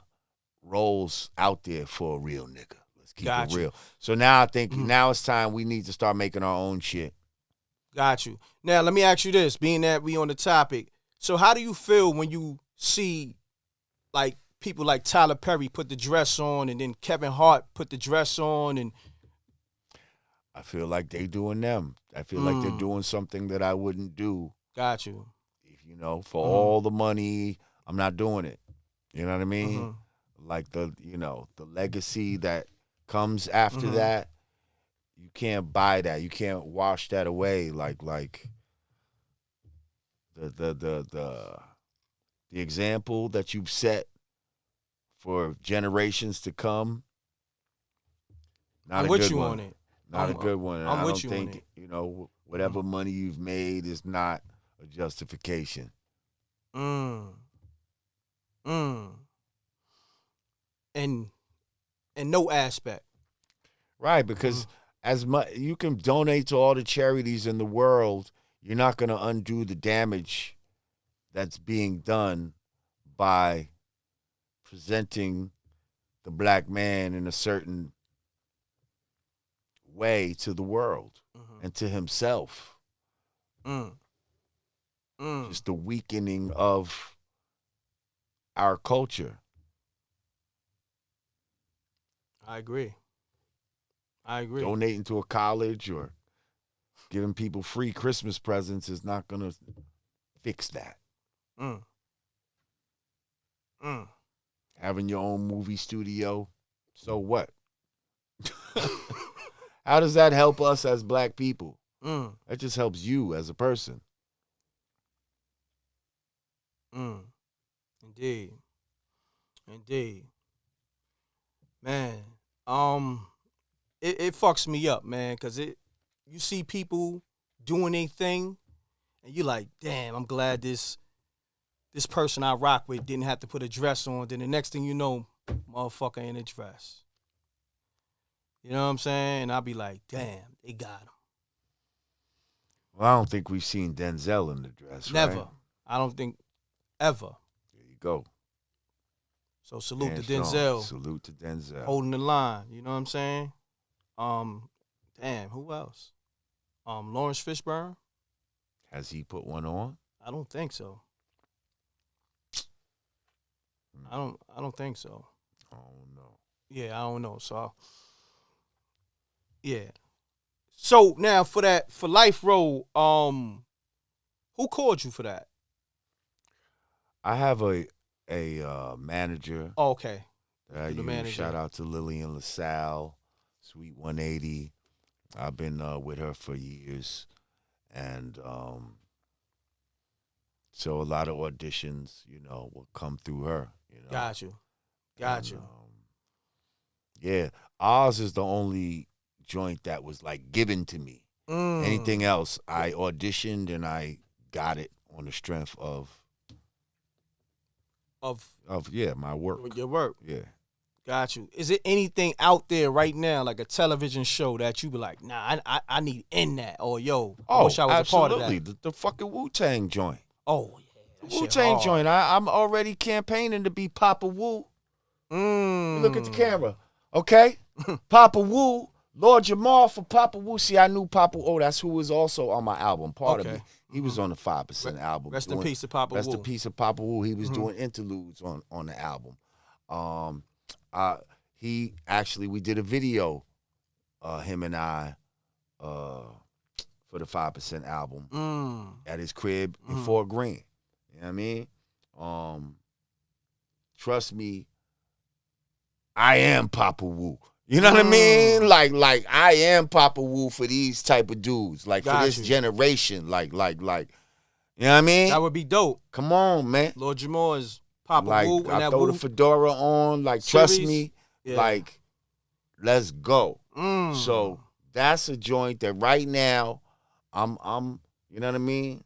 roles out there for a real nigga. Let's keep it real. So now I think now it's time we need to start making our own shit. Got you. Now let me ask you this, being that we on the topic. So how do you feel when you see like people like Tyler Perry put the dress on and then Kevin Hart put the dress on and I feel like they doing them. I feel like they're doing something that I wouldn't do. Got you. You know, for all the money, I'm not doing it. You know what I mean? Like the legacy that comes after that, you can't buy that. You can't wash that away. Like the example that you've set for generations to come. Not I'm a with good you one. on it. Not a good one. I'm I with don't you think, on it. you know, whatever money you've made is not a justification. And no aspect. Right, because as much you can donate to all the charities in the world, you're not going to undo the damage that's being done by presenting the black man in a certain way to the world and to himself. Just the weakening of our culture. I agree. Donating to a college or giving people free Christmas presents is not going to fix that. Having your own movie studio, so what? How does that help us as black people? That just helps you as a person. Indeed. Man, it fucks me up, man, because you see people doing their thing, and you like, damn, I'm glad this person I rock with didn't have to put a dress on. Then the next thing you know, motherfucker in a dress. You know what I'm saying? And I'll be like, damn, they got him. Well, I don't think we've seen Denzel in the dress, Never. right? I don't think ever. There you go. So salute to Stand Denzel. strong. Salute to Denzel. Holding the line. You know what I'm saying? Damn, who else? Lawrence Fishburne? Has he put one on? I don't think so. I don't think so. I don't know. Yeah, I don't know. So yeah. So now for Life role, who called you for that? I have a manager. Oh, okay. That I use. Shout out to Lillian LaSalle, Sweet 180. I've been with her for years, and so a lot of auditions, will come through her. Got you. Yeah, Oz is the only joint that was like given to me. Anything else, I auditioned and I got it on the strength of my work. Your work. Yeah. Got you. Is it anything out there right now, like a television show that you be like, nah, I need in that, or yo, I wish I was absolutely. a part of that. The fucking Wu-Tang joint. Oh yeah, The Wu-Tang joint. I'm already campaigning to be Papa Wu. You look at the camera, okay? Papa Wu, Lord Jamar for Papa Wu. See, I knew Papa. Oh, that's who was also on my album. Part of it. He was on the 5% album. Rest in peace to Papa Wu. Rest in peace to Papa Wu. He was doing interludes on the album. We did a video, him and I, for the 5% album at his crib in Fort Greene. You know what I mean? Trust me, I am Papa Wu. You know what I mean? Like I am Papa Wu for these type of dudes. Like for this generation. Like, you know what I mean? That would be dope. Come on, man. Lord Jamar is Papa Wu. And I that throw Wu the fedora on. Like, series. trust me. Yeah. Like, let's go. So that's a joint that right now, I'm. You know what I mean?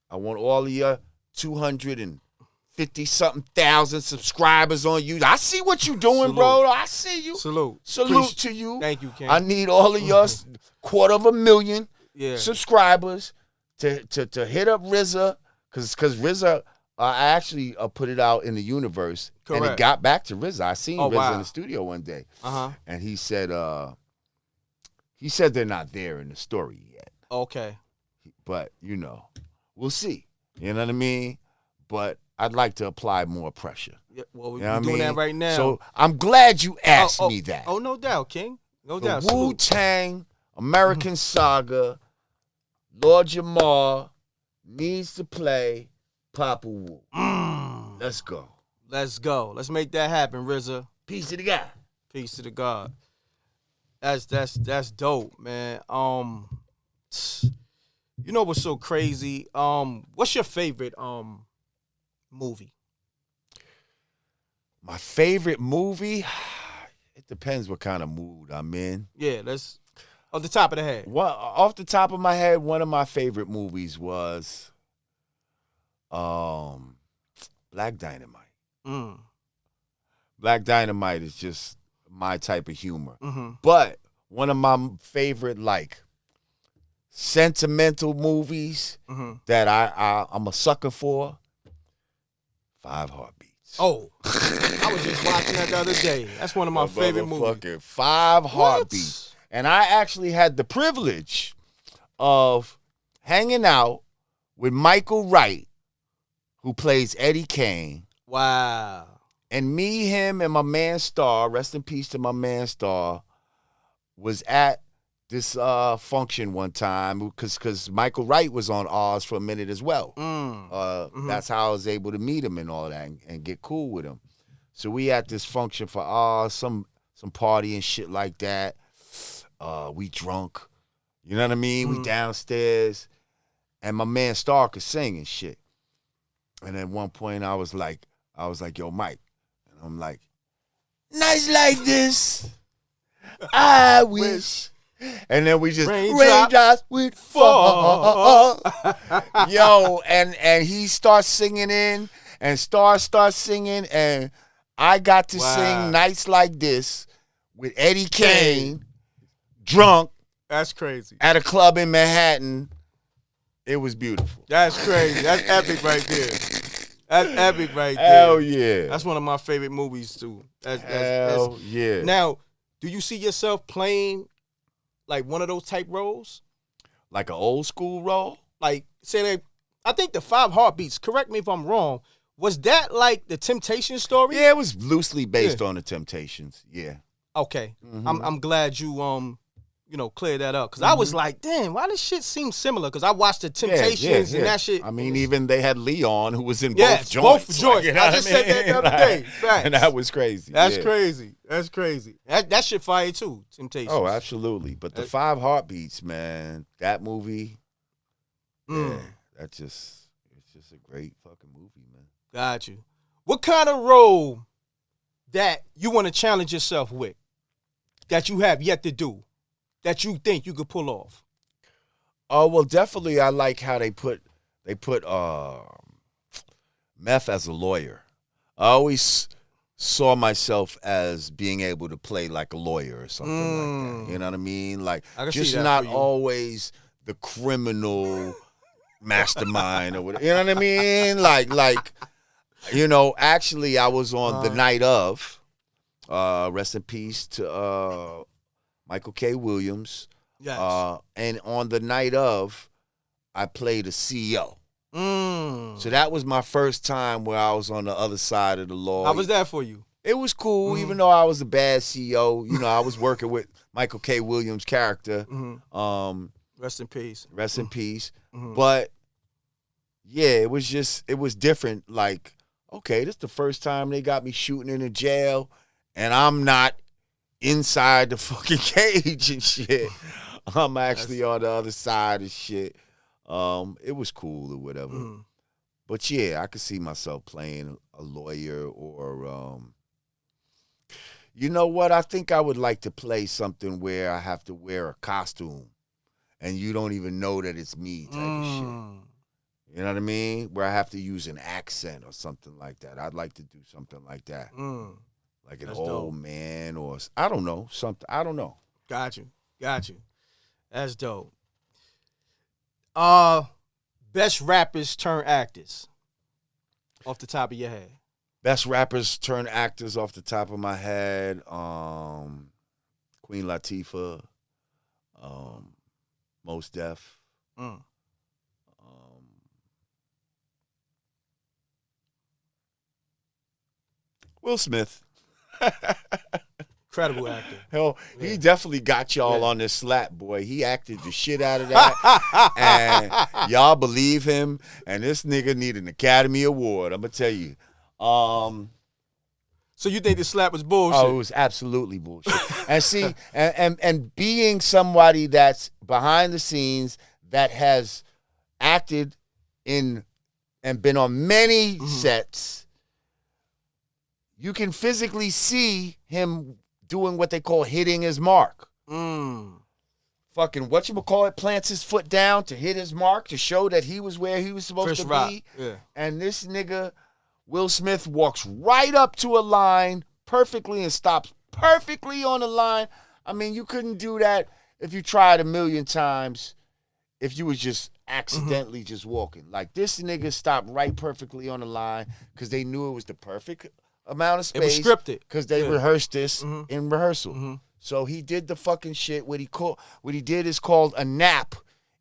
I want all of your 250-something thousand subscribers on you. I see what you doing, Salute. bro. I see you. Salute To you. Thank you, King. I need all of your 250,000 subscribers to hit up RZA, because RZA I actually put it out in the universe, and it got back to RZA. I seen RZA in the studio one day, and he said they're not there in the story yet. Okay, but we'll see. You know what I mean? But I'd like to apply more pressure. Yeah, well, we're doing that right now. So I'm glad you asked me that. Oh, no doubt, King. No doubt. Wu-Tang, American Saga, Lord Jamar needs to play Papa Wu. Let's go. Let's go. Let's make that happen, RZA. Peace to the guy. Peace to the God. That's dope, man. You know what's so crazy? What's your favorite movie? My favorite movie? It depends what kind of mood I'm in. Yeah, that's off the top of the head. Off the top of my head, one of my favorite movies was Black Dynamite. Black Dynamite is just my type of humor. But one of my favorite, sentimental movies that I'm a sucker for, 5 Heartbeats. Oh, I was just watching that the other day. That's one of my favorite movies. 5 Heartbeats. And I actually had the privilege of hanging out with Michael Wright, who plays Eddie Kane. Wow. And me, him, and my man Star, rest in peace to my man Star, was at this function one time because Michael Wright was on Oz for a minute as well. That's how I was able to meet him and all that and get cool with him. So we at this function for Oz, some party and shit like that. We drunk. You know what I mean? We downstairs. And my man Star could sing and shit. And at one point I was like, yo, Mike. And I'm like, nights like this, I wish. And then we just raindrops would fall. Yo, and he starts singing in, and Star starts singing, and I got to sing Nights Like This with Eddie Kane, drunk. That's crazy. At a club in Manhattan. It was beautiful. That's crazy. That's epic right there. That's epic right there. Hell yeah. That's one of my favorite movies too. Hell yeah. Now, do you see yourself playing like one of those type roles? Like an old school role? Like, say, I think the 5 Heartbeats, correct me if I'm wrong, was that like the Temptations story? Yeah, it was loosely based on the Temptations. Yeah. Okay. I'm glad you clear that up. Because I was like, damn, why this shit seem similar? Because I watched the Temptations and that shit. I mean, even they had Leon who was in both joints. Both joints. Like, I just said that the other day. Facts. And that was crazy. That's crazy. That's crazy. That shit fire too, Temptations. Oh, absolutely. But the 5 Heartbeats, man, that movie, it's just a great fucking movie, man. Got you. What kind of role that you want to challenge yourself with that you have yet to do? That you think you could pull off? Oh, well, definitely I like how they put Meth as a lawyer. I always saw myself as being able to play like a lawyer or something like that. You know what I mean? Like, just not always the criminal mastermind or whatever. You know what I mean? Like, actually I was on the night of, rest in peace to Michael K. Williams. Yes. And on the night of, I played a CEO. So that was my first time where I was on the other side of the law. How was that for you? It was cool, even though I was a bad CEO. I was working with Michael K. Williams' character. Rest in peace. Rest in peace. But, yeah, it was different. Like, okay, this is the first time they got me shooting in a jail, and I'm not inside the fucking cage and shit. I'm actually on the other side of shit. It was cool or whatever. But yeah, I could see myself playing a lawyer or you know what? I think I would like to play something where I have to wear a costume and you don't even know that it's me type of shit. You know what I mean? Where I have to use an accent or something like that. I'd like to do something like that. Like an old man or I don't know, something. I don't know. Got you. That's dope. Best rappers turn actors off the top of your head. Best rappers turn actors off the top of my head. Queen Latifah, Mos Def. Will Smith. Incredible actor. Hell, Yeah. he definitely got y'all Yeah. on this slap, boy. He acted the shit out of that. And y'all believe him. And this nigga need an Academy Award. I'm going to tell you. So you think the slap was bullshit? Oh, it was absolutely bullshit. And see, and being somebody that's behind the scenes that has acted in and been on many sets, you can physically see him doing what they call hitting his mark. Fucking whatchamacallit plants his foot down to hit his mark to show that he was where he was supposed Chris to Rock. be. Yeah. And this nigga, Will Smith, walks right up to a line perfectly and stops perfectly on the line. I mean, you couldn't do that if you tried a million times if you was just accidentally just walking. Like, this nigga stopped right perfectly on the line because they knew it was the perfect amount of space. It was scripted. Because they rehearsed this Mhm. in rehearsal. So he did the fucking shit. What he did is called a nap.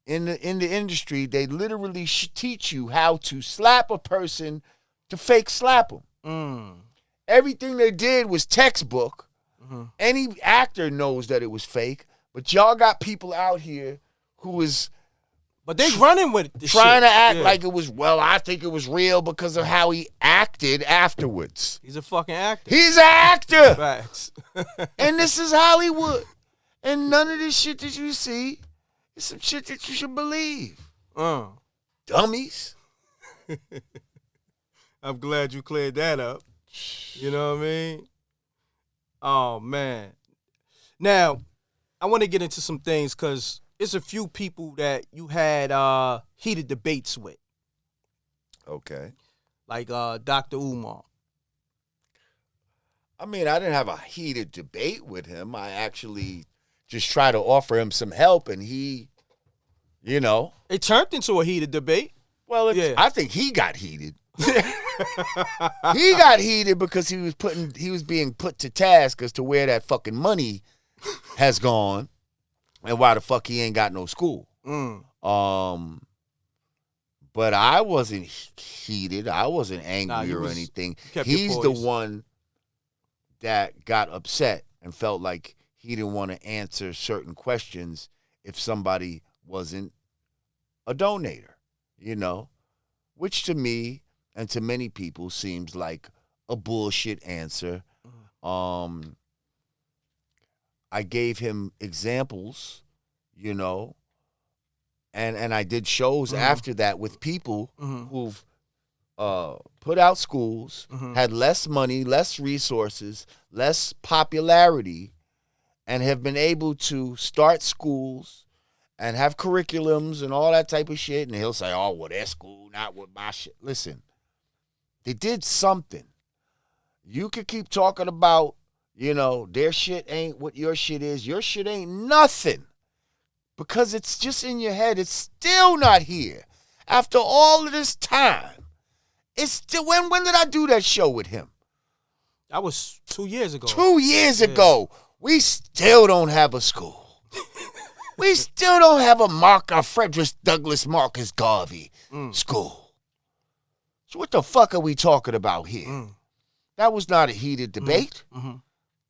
In the industry, they literally teach you how to slap a person to fake slap them. Everything they did was textbook. Any actor knows that it was fake, but y'all got people out here who is But they running with the trying shit. to act Yeah. like it was, well, I think it was real because of how he acted afterwards. He's a fucking actor. He's an actor. Facts. And this is Hollywood. And none of this shit that you see is some shit that you should believe. Dummies. I'm glad you cleared that up. You know what I mean? Oh, man. Now, I want to get into some things because it's a few people that you had heated debates with, Okay. like Dr. Umar. I mean, I didn't have a heated debate with him. I actually just tried to offer him some help, and he, you know. It turned into a heated debate. Well, Yeah. I think he got heated. He got heated because he was being put to task as to where that fucking money has gone and why the fuck he ain't got no school. But I wasn't heated. I wasn't angry or anything. He's the one that got upset and felt like he didn't want to answer certain questions if somebody wasn't a donator, you know, which to me and to many people seems like a bullshit answer. I gave him examples, you know, and I did shows after that with people who've put out schools, had less money, less resources, less popularity, and have been able to start schools and have curriculums and all that type of shit. And he'll say, oh, well, their school, not with my shit. Listen, they did something. You could keep talking about, you know, their shit ain't what your shit is. Your shit ain't nothing. Because it's just in your head. It's still not here. After all of this time. It's still, when did I do that show with him? That was 2 years ago. 2 years ago. We still don't have a school. We still don't have a Frederick Douglass Marcus Garvey school. So what the fuck are we talking about here? That was not a heated debate.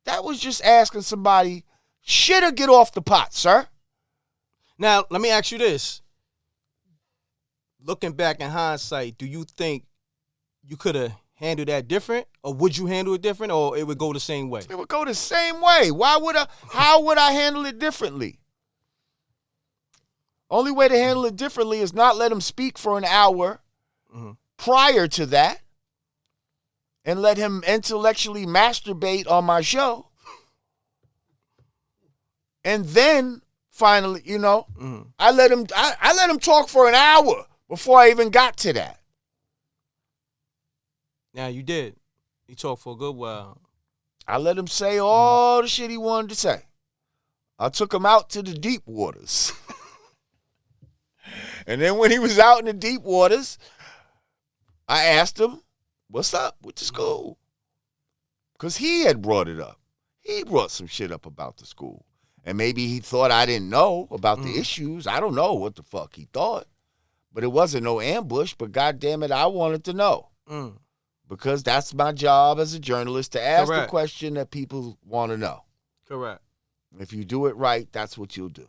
That was just asking somebody, shit or get off the pot, sir. Now, let me ask you this. Looking back in hindsight, do you think you could have handled that different? Or would you handle it different, or it would go the same way? It would go the same way. How would I handle it differently? Only way to handle it differently is not let him speak for an hour prior to that and let him intellectually masturbate on my show. And then finally, you know, I let him talk for an hour before I even got to that. Now, you did. You talked for a good while. I let him say all the shit he wanted to say. I took him out to the deep waters. And then when he was out in the deep waters, I asked him, what's up with the school? Because he had brought it up. He brought some shit up about the school. And maybe he thought I didn't know about the issues. I don't know what the fuck he thought. But it wasn't no ambush, but goddamn it, I wanted to know. Because that's my job as a journalist, to ask the question that people want to know. Correct. If you do it right, that's what you'll do.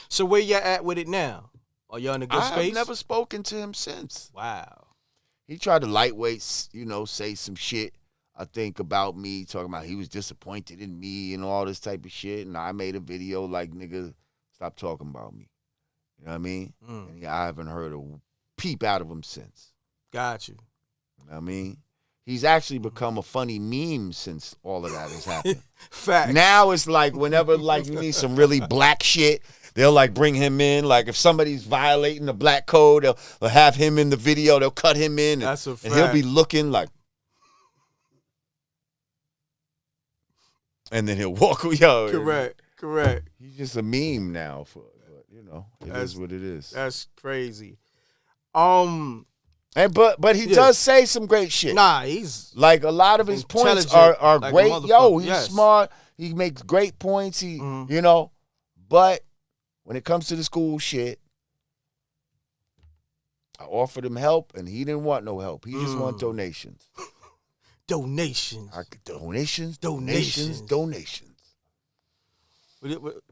So where you at with it now? Are you in a good space? I've never spoken to him since. Wow. He tried to lightweight, say some shit, I think, about me, talking about he was disappointed in me and all this type of shit. And I made a video like, nigga, stop talking about me. You know what I mean? And I haven't heard a peep out of him since. Got you. You know what I mean? He's actually become a funny meme since all of that has happened. Facts. Now it's like whenever like you need some really black shit, they'll like bring him in. Like if somebody's violating the black code, they'll have him in the video. They'll cut him in. That's a fact. And he'll be looking like. And then he'll walk. Yo, Correct. He's just a meme now. It is what it is. That's crazy. And but he does say some great shit. Nah, he's like a lot of his points are like great. Yo, he's yes. smart. He makes great points. He but when it comes to the school shit, I offered him help and he didn't want no help. He just want donations. Donations. Donations.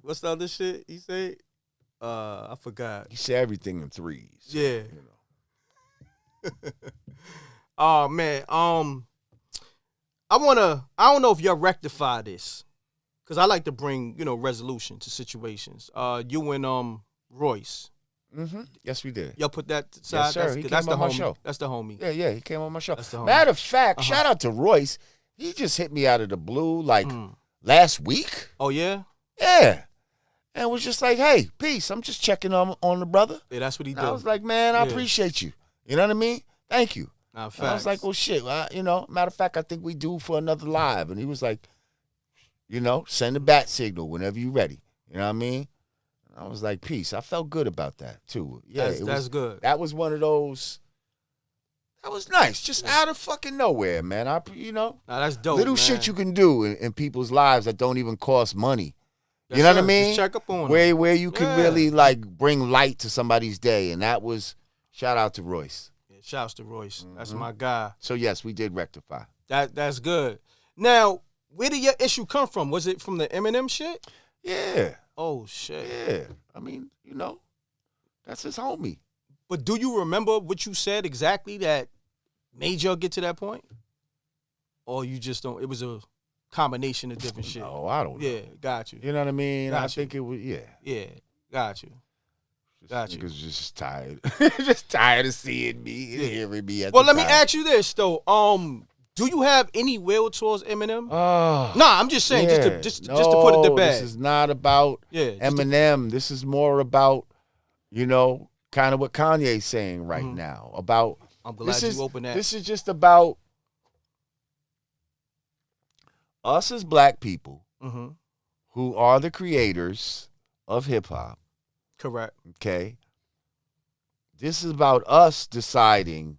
What's the other shit he said? I forgot. He said everything in threes. Yeah. Oh man, I don't know if y'all rectify this, cause I like to bring resolution to situations. You and Royce. Yes, we did. Y'all put that aside. Yes, sir. He That's came the on my homie. show. That's the homie. Yeah, he came on my show. That's the homie. Matter of fact, shout out to Royce. He just hit me out of the blue like last week. Oh yeah. Yeah. And was just like, hey, peace. I'm just checking on the brother. Yeah, that's what he did. I was like, man, I appreciate you. You know what I mean? Thank you. Nah, I was like, well, shit. Matter of fact, I think we do for another live. And he was like, send a bat signal whenever you're ready. You know what I mean? And I was like, peace. I felt good about that, too. Yeah, that's good. That was one of those. That was nice. Just out of fucking nowhere, man. Nah, that's dope, little man. shit you can do in people's lives that don't even cost money. You know what I mean? Just check up on where you can really like bring light to somebody's day, and that was shout out to Royce. Yeah, shouts to Royce. That's my guy. So yes, we did rectify. That's good. Now, where did your issue come from? Was it from the Eminem shit? Yeah. Oh shit. Yeah. I mean, that's his homie. But do you remember what you said exactly that made y'all get to that point? Or you just don't? It was a combination of different shit. No, I don't know. Yeah, got you. You know what I mean? Got I you. think it was, Yeah, got you. Got you. Niggas just tired. Just tired of seeing me and hearing me at Well, the let me time. ask you this, though. Do you have any will towards Eminem? Nah, I'm just saying, just to put it to bed. This is not about Eminem. This is more about, kind of what Kanye's saying right now. About I'm glad you opened that. This is just about us as black people who are the creators of hip hop. Correct. Okay. This is about us deciding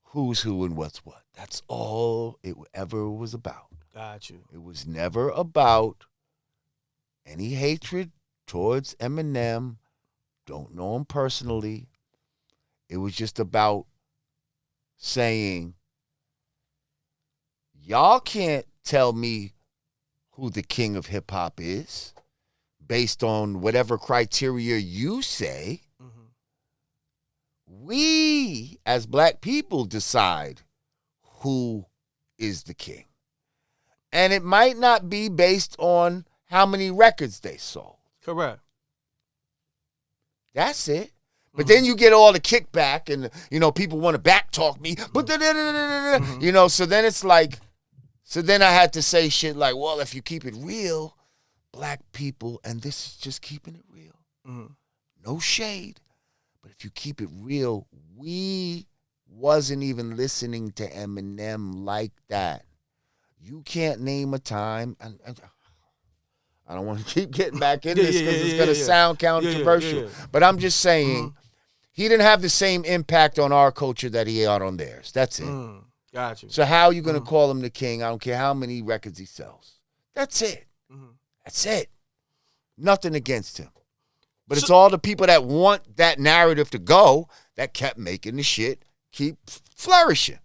who's who and what's what. That's all it ever was about. Got you. It was never about any hatred towards Eminem. Don't know him personally. It was just about saying, y'all can't tell me who the king of hip hop is based on whatever criteria you say. We, as black people, decide who is the king. And it might not be based on how many records they sold. Correct. That's it. But then you get all the kickback and, people want to backtalk me. But so then it's like, so then I had to say shit like, well, if you keep it real, black people, and this is just keeping it real. No shade. But if you keep it real, we wasn't even listening to Eminem like that. You can't name a time. I don't want to keep getting back in this because it's going to yeah. sound controversial. Yeah. But I'm just saying, he didn't have the same impact on our culture that he had on theirs. That's it. Got you. So how are you going to call him the king? I don't care how many records he sells. That's it. That's it. Nothing against him. But it's all the people that want that narrative to go that kept making the shit keep flourishing.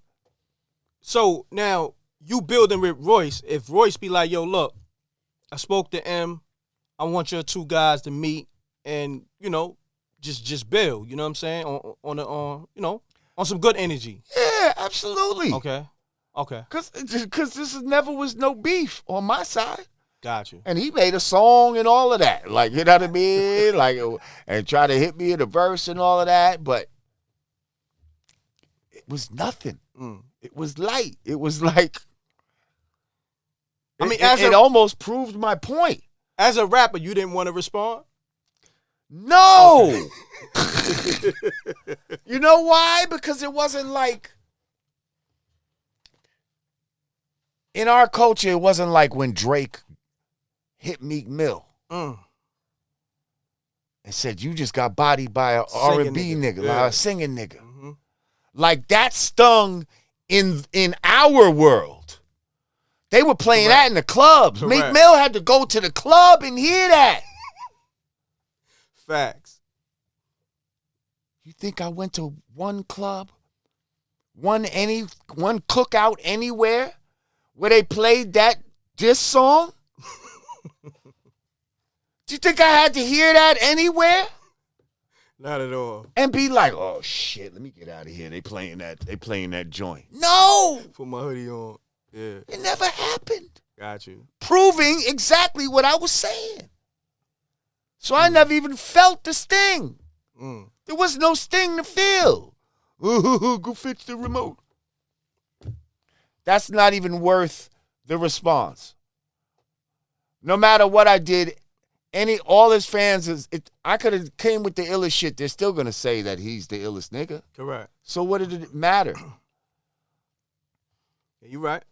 So now you building with Royce. If Royce be like, yo, look, I spoke to M. I want your two guys to meet and, you know, just build, you know what I'm saying? On some good energy. Yeah, absolutely. Okay. Cause this never was no beef on my side. Got you. And he made a song and all of that. Like, you know what I mean? Like, and try to hit me in the verse and all of that. But it was nothing. It was light. It was like, I mean, it almost proved my point. As a rapper, you didn't want to respond? No. Okay. You know why? Because it wasn't like, in our culture, it wasn't like when Drake hit Meek Mill and said, you just got bodied by a R&B nigga, like a singing nigga. Like, that stung in our world. They were playing that in the clubs. Meek Mill had to go to the club and hear that. Facts. You think I went to one club, one cookout anywhere where they played this song? Do you think I had to hear that anywhere? Not at all. And be like, oh shit, let me get out of here. They playing that joint. No! Put my hoodie on. Yeah. It never happened. Got you. Proving exactly what I was saying. So I never even felt the sting. There was no sting to feel. Go fix the remote. That's not even worth the response. No matter what I did, all his fans I could have came with the illest shit. They're still gonna say that he's the illest nigga. Correct. So what did it matter? Yeah, you right.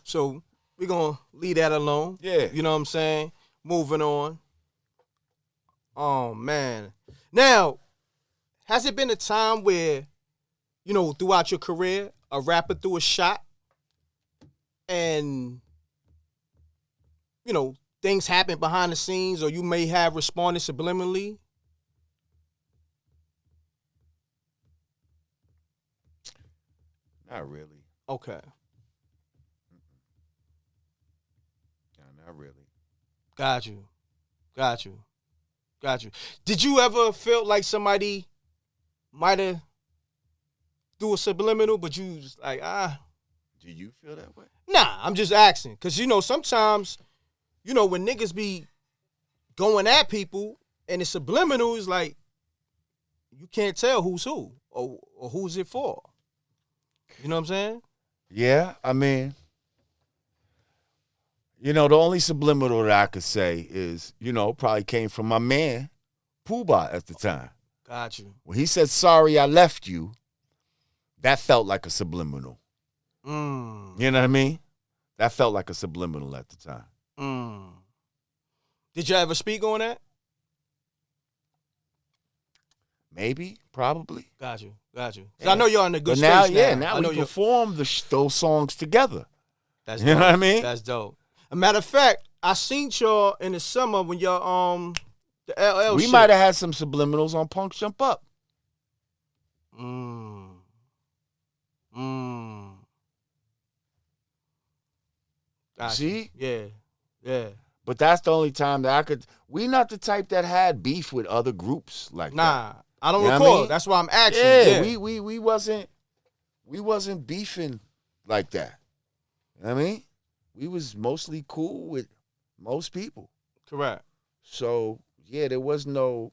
So we're gonna leave that alone. Yeah. You know what I'm saying? Moving on. Oh man. Now, has it been a time where, you know, throughout your career, a rapper threw a shot and, you know, things happen behind the scenes, or you may have responded subliminally? Not really. Okay. No, not really. Got you. Did you ever feel like somebody might have do a subliminal, but you just like, Do you feel that way? Nah, I'm just asking. Because, you know, sometimes, you know, when niggas be going at people and it's subliminal, it's like, you can't tell who's who or who's it for. You know what I'm saying? Yeah, I mean, you know, the only subliminal that I could say is, you know, probably came from my man, Pooh-Bah at the time. Got you. When he said, sorry, I left you, that felt like a subliminal. You know what I mean? That felt like a subliminal at the time. Did you ever speak on that? Maybe, probably. Got you. Yeah. I know y'all in a good but now, space now. yeah, now we perform those songs together. That's you dope. know what I mean? That's dope. A matter of fact, I seen y'all in the summer when y'all the LL we shit. might have had some subliminals on Punk Jump Up. See? Yeah. But that's the only time that I could. We not the type that had beef with other groups like that. Nah, I don't You know recall. what I mean? That's why I'm asking. Yeah, we wasn't beefing like that. You know what I mean? We was mostly cool with most people. Correct. So, yeah, there was no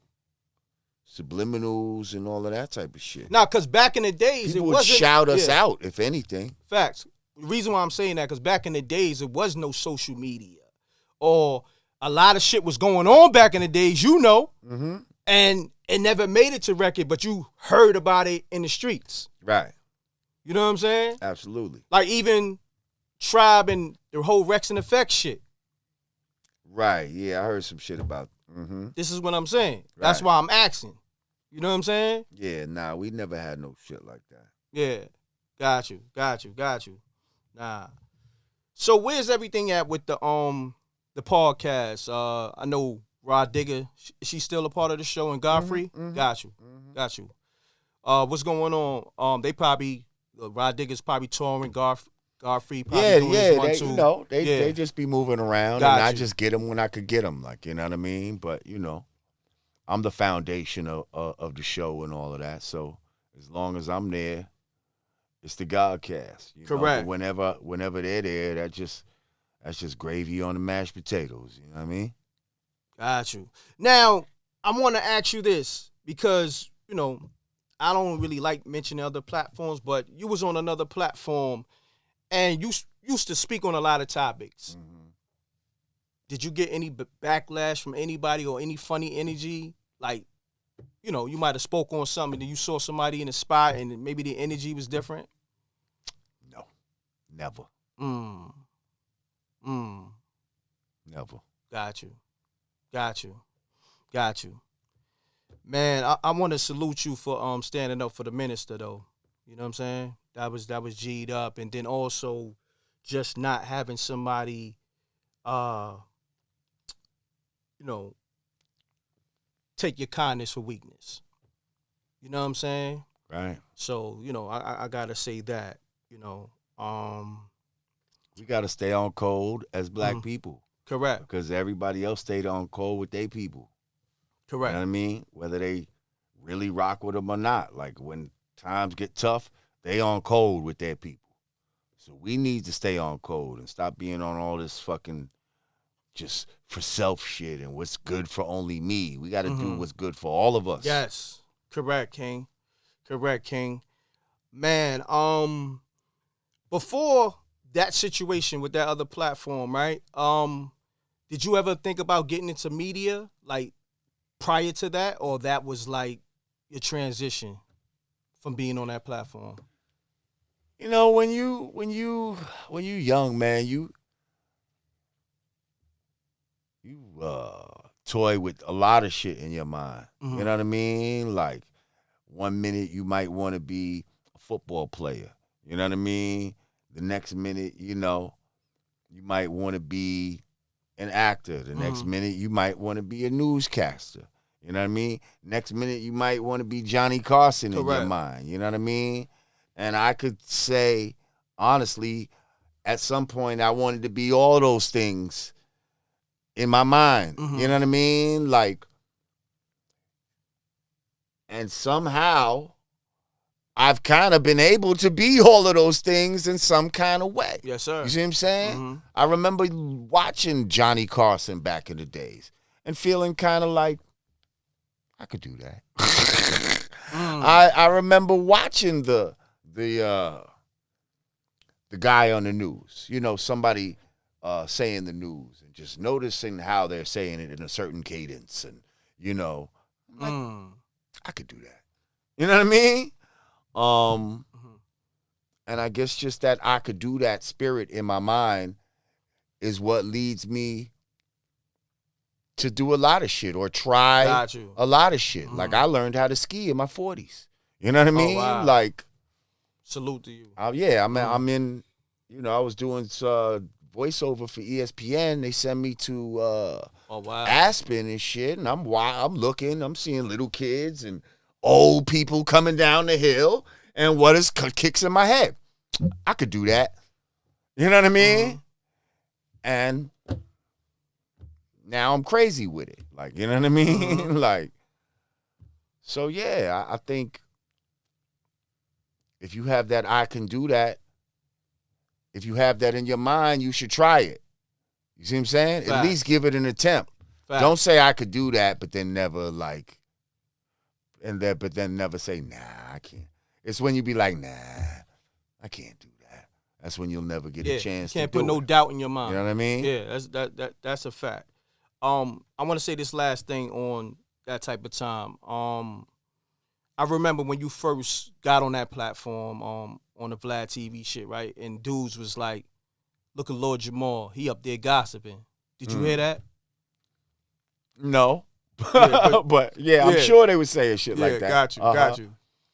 subliminals and all of that type of shit. Nah, because back in the days, People it would wasn't. shout us out, if anything. Facts. The reason why I'm saying that, because back in the days, it was no social media. Or a lot of shit was going on back in the days, you know. Mm-hmm. And it never made it to record, but you heard about it in the streets. Right. You know what I'm saying? Absolutely. Like even Tribe and the whole Rex and Effect shit. Right. Yeah, I heard some shit about. Mm-hmm. This is what I'm saying. That's why I'm asking. You know what I'm saying? Yeah. Nah, we never had no shit like that. Yeah. Got you. Nah. So where's everything at with the podcast? I know Rod Digger, she's still a part of the show, and Godfrey. Mm-hmm. Got you. What's going on? They probably Rod Digger's probably touring. Godfrey probably doing his one, too. They just be moving around, and I just get them when I could get them, like, you know what I mean. But I'm the foundation of the show and all of that. So as long as I'm there, it's the Godcast. Correct. Whenever they're there, that's just gravy on the mashed potatoes. You know what I mean? Got you. Now I want to ask you this because I don't really like mentioning other platforms, but you was on another platform, and you used to speak on a lot of topics. Mm-hmm. Did you get any backlash from anybody or any funny energy? Like, you might have spoke on something, and you saw somebody in a spot, and maybe the energy was different? No, never. Never. Got you. Man, I want to salute you for standing up for the minister, though. You know what I'm saying? That was G'd up, and then also just not having somebody, take your kindness for weakness. You know what I'm saying? Right. So I gotta say that. We gotta stay on code as black people. Correct. Because everybody else stayed on code with their people. Correct. You know what I mean? Whether they really rock with them or not. Like, when times get tough, they on code with their people. So we need to stay on code and stop being on all this fucking just for self shit and what's good for only me. We got to do what's good for all of us. Yes. Correct, King. Man, before that situation with that other platform, right? Did you ever think about getting into media, like, prior to that, or that was like your transition from being on that platform? When you young, man, you toy with a lot of shit in your mind. Mm-hmm. You know what I mean? Like, 1 minute you might want to be a football player. You know what I mean? The next minute, you might want to be an actor. The next minute you might want to be a newscaster. You know what I mean? Next minute you might want to be Johnny Carson in your mind. You know what I mean? And I could say, honestly, at some point I wanted to be all those things in my mind. You know what I mean? Like, and somehow I've kind of been able to be all of those things in some kind of way. Yes, sir. You see what I'm saying? I remember watching Johnny Carson back in the days and feeling kind of like, I could do that. I remember watching the guy on the news, somebody saying the news and just noticing how they're saying it in a certain cadence. And, I could do that. You know what I mean? And I guess just that I could do that spirit in my mind is what leads me to do a lot of shit or try a lot of shit. Like, I learned how to ski in my 40s. You know what I mean? Wow. Like, salute to you. I'm in, I was doing voiceover for ESPN. They sent me to Aspen and shit, and I'm looking, I'm seeing little kids and old people coming down the hill, and what is kicks in my head? I could do that. You know what I mean? And now I'm crazy with it. Like, you know what I mean? Like, so yeah, I think if you have that I can do that, if you have that in your mind, you should try it. You see what I'm saying? Fact. At least give it an attempt. Fact. Don't say I could do that, but then never but then never say, nah, I can't. It's when you be like, nah, I can't do that. That's when you'll never get a chance you can't to do put no it. doubt in your mind. You know what I mean? Yeah, that's a fact. I want to say this last thing on that type of time. I remember when you first got on that platform, on the Vlad TV shit, right? And dudes was like, look at Lord Jamar, he up there gossiping. Did you hear that? No. Yeah, but yeah, I'm sure they were saying shit like that.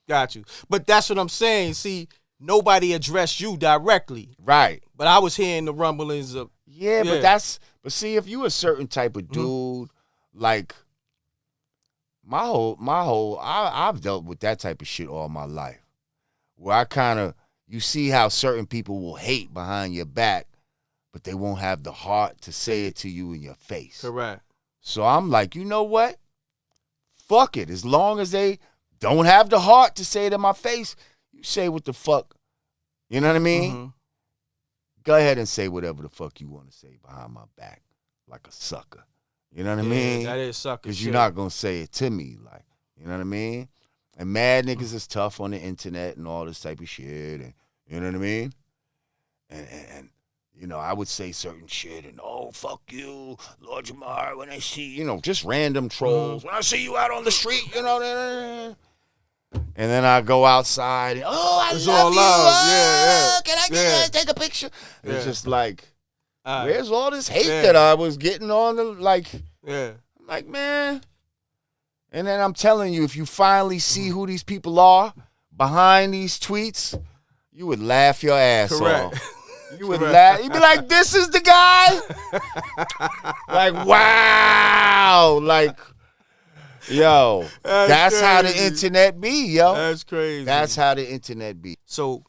Got you. But that's what I'm saying. See, nobody addressed you directly. Right. But I was hearing the rumblings of But see, if you a certain type of dude, like I've dealt with that type of shit all my life. Where I kind of, you see how certain people will hate behind your back, but they won't have the heart to say it to you in your face. Correct. So I'm like, you know what? Fuck it. As long as they don't have the heart to say it in my face, you say what the fuck. You know what I mean? Mm-hmm. Go ahead and say whatever the fuck you want to say behind my back, like a sucker. You know what I mean? That is sucker. Because you're not gonna say it to me, like, you know what I mean? And mad niggas is tough on the internet and all this type of shit, and you know what I mean? And you know, I would say certain shit, and oh fuck you, Lord Jamar, when I see, you know, just random trolls. When I see you out on the street, you know. And then I go outside and, I it's love all you. love. Can I get take a picture? It's just like, All right. where's all this hate that I was getting on the, like, Yeah. I'm like, man. And then I'm telling you, if you finally see who these people are behind these tweets, you would laugh your ass off. You would laugh. You'd be like, this is the guy? Like, wow. Like, yo, that's how the internet be, yo. That's crazy. That's how the internet be. So,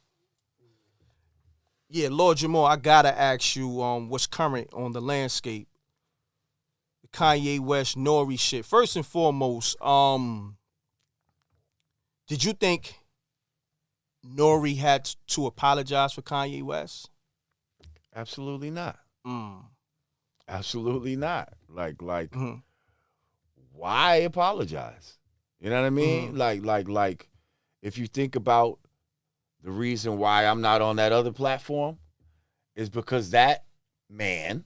yeah, Lord Jamar, I gotta ask you, what's current on the landscape? The Kanye West Nori shit. First and foremost, did you think Nori had to apologize for Kanye West? Absolutely not. Absolutely not. Like, why apologize? You know what I mean? Like, if you think about the reason why I'm not on that other platform is because that man,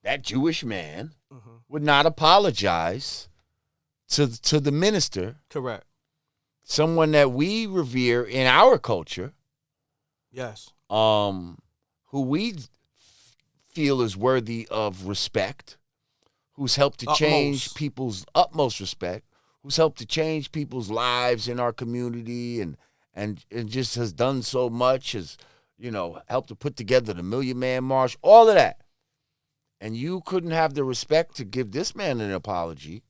that Jewish man, would not apologize to the minister. Correct. Someone that we revere in our culture. Yes. Who we feel is worthy of respect, who's helped to change people's utmost respect, who's helped to change people's lives in our community and just has done so much, has, you know, helped to put together the Million Man March, all of that. And you couldn't have the respect to give this man an apology,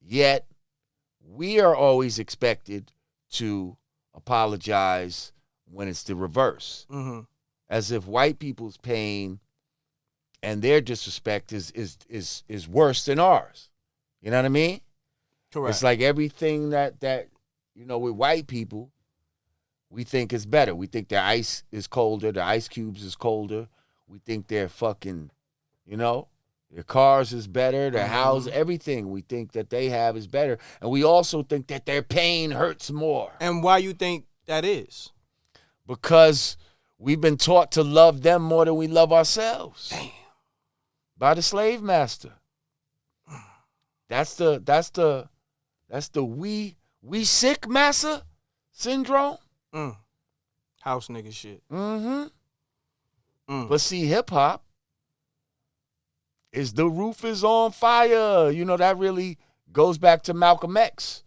yet we are always expected to apologize when it's the reverse. As if white people's pain and their disrespect is worse than ours. You know what I mean? Correct. It's like everything that you know, with white people, we think is better. We think their ice is colder, their ice cubes is colder. We think their fucking, you know, their cars is better, their house, everything we think that they have is better. And we also think that their pain hurts more. And why you think that is? Because we've been taught to love them more than we love ourselves. Damn. By the slave master. That's the we sick massa syndrome. House nigga shit. But see, hip hop is the roof is on fire. You know, that really goes back to Malcolm X.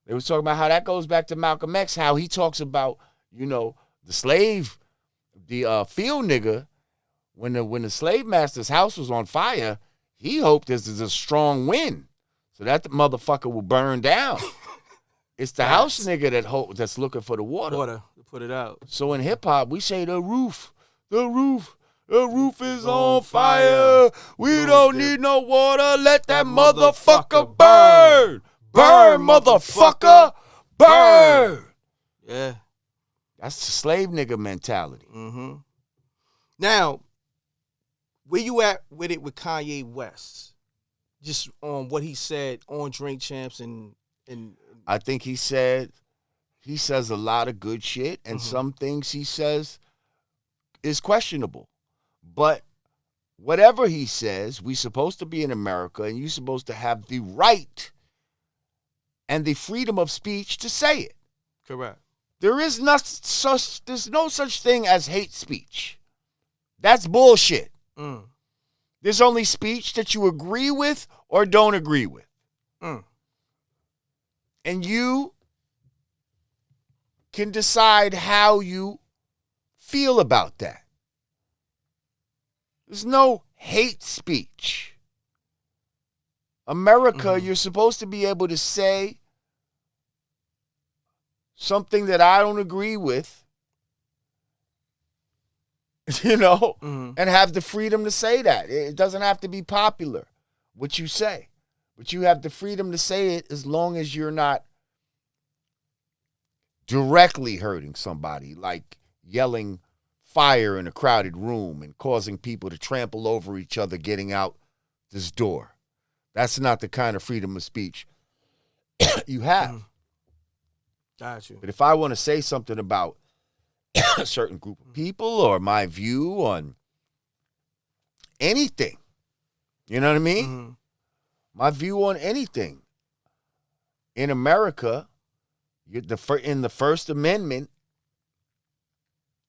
They was talking about how that goes back to Malcolm X, how he talks about, you know, the slave, the field nigga, when the slave master's house was on fire, he hoped this is a strong wind so that the motherfucker will burn down. It's the house nigga that's looking for the water. To put it out. So in hip hop, we say the roof is on fire. We don't need no water. Let that motherfucker burn. Burn, motherfucker. Burn. Yeah. That's the slave nigga mentality. Now, where you at with it with Kanye West? Just on what he said on Drink Champs and I think he says a lot of good shit, and some things he says is questionable. But whatever he says, we supposed to be in America, and you're supposed to have the right and the freedom of speech to say it. correct. There's no such thing as hate speech. That's bullshit. There's only speech that you agree with or don't agree with. And you can decide how you feel about that. There's no hate speech. America, you're supposed to be able to say something that I don't agree with, and have the freedom to say that. It doesn't have to be popular, what you say. But you have the freedom to say it as long as you're not directly hurting somebody, like yelling fire in a crowded room and causing people to trample over each other getting out this door. That's not the kind of freedom of speech you have. Got you. But if I want to say something about a certain group of people or my view on anything, you know what I mean? My view on anything. In America, in the First Amendment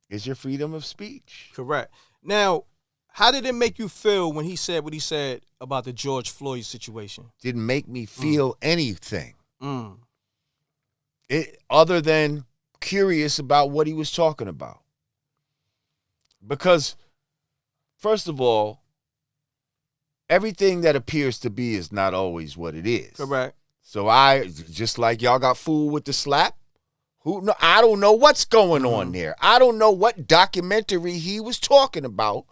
is your freedom of speech. Correct. Now, how did it make you feel when he said what he said about the George Floyd situation? Didn't make me feel anything. Other than curious about what he was talking about. Because, first of all, everything that appears to be is not always what it is. Correct. So just like y'all got fooled with the slap, I don't know what's going on there. I don't know what documentary he was talking about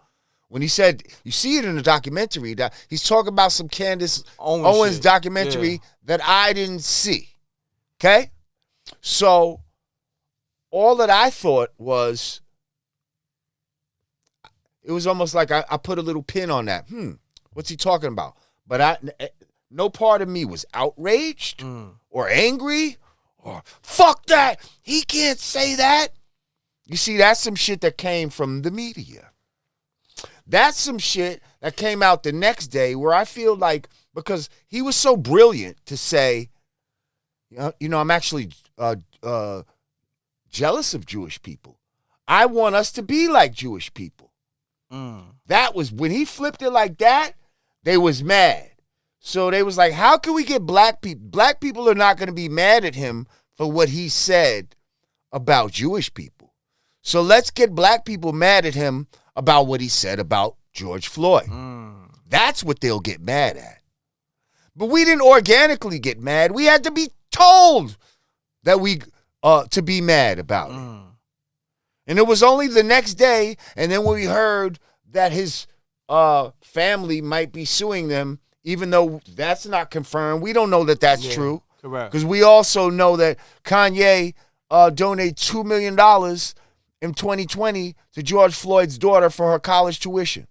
when he said, you see it in the documentary, that he's talking about some Candace Owens documentary that I didn't see. Okay? So all that I thought was, it was almost like I put a little pin on that. What's he talking about? But no part of me was outraged or angry or fuck that. He can't say that. You see, that's some shit that came from the media. That's some shit that came out the next day where I feel like, because he was so brilliant to say, I'm actually jealous of Jewish people. I want us to be like Jewish people. That was, when he flipped it like that, they was mad. So they was like, how can we get black people? Black people are not going to be mad at him for what he said about Jewish people. So let's get black people mad at him about what he said about George Floyd. That's what they'll get mad at. But we didn't organically get mad. We had to be told that we to be mad about it. And it was only the next day, and then when we heard that his family might be suing them, even though that's not confirmed. We don't know that that's true. Correct. Because we also know that Kanye donated $2 million in 2020 to George Floyd's daughter for her college tuition.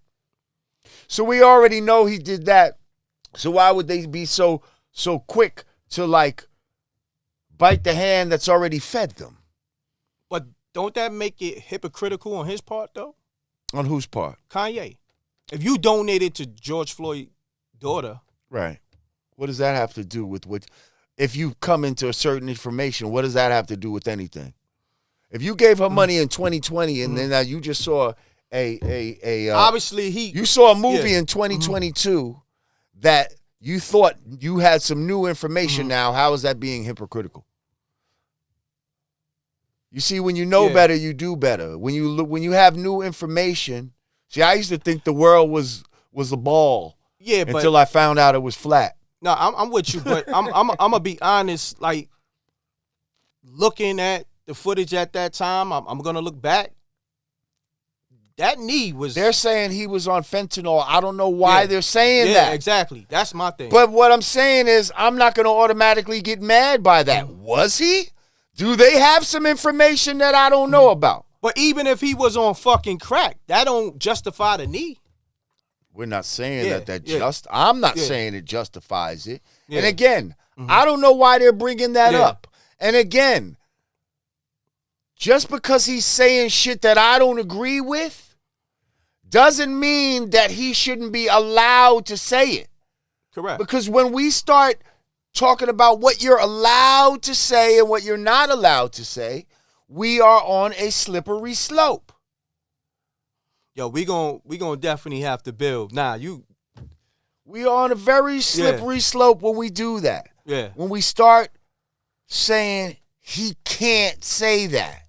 So we already know he did that. So why would they be so quick to bite the hand that's already fed them? But don't that make it hypocritical on his part, though? On whose part? Kanye. If you donated to George Floyd's daughter. Right. What does that have to do with what? If you come into a certain information, what does that have to do with anything? If you gave her money in 2020 and then you just saw obviously you saw a movie in 2022 that you thought you had some new information now, how is that being hypocritical? You see, when you know better, you do better. When you have new information, see, I used to think the world was a ball. Yeah, but until I found out it was flat. No, I'm with you, but I'm gonna be honest. Like, looking at the footage at that time, I'm gonna look back. That knee was. They're saying he was on fentanyl. I don't know why they're saying that. Yeah, exactly. That's my thing. But what I'm saying is, I'm not gonna automatically get mad by that. Was he? Do they have some information that I don't know about? But even if he was on fucking crack, that don't justify the knee. We're not saying I'm not saying it justifies it. Yeah. And again, I don't know why they're bringing that up. And again, just because he's saying shit that I don't agree with doesn't mean that he shouldn't be allowed to say it. Correct. Because when we start talking about what you're allowed to say and what you're not allowed to say, we are on a slippery slope. Yo, we gonna definitely have to build. We are on a very slippery slope when we do that. Yeah. When we start saying he can't say that.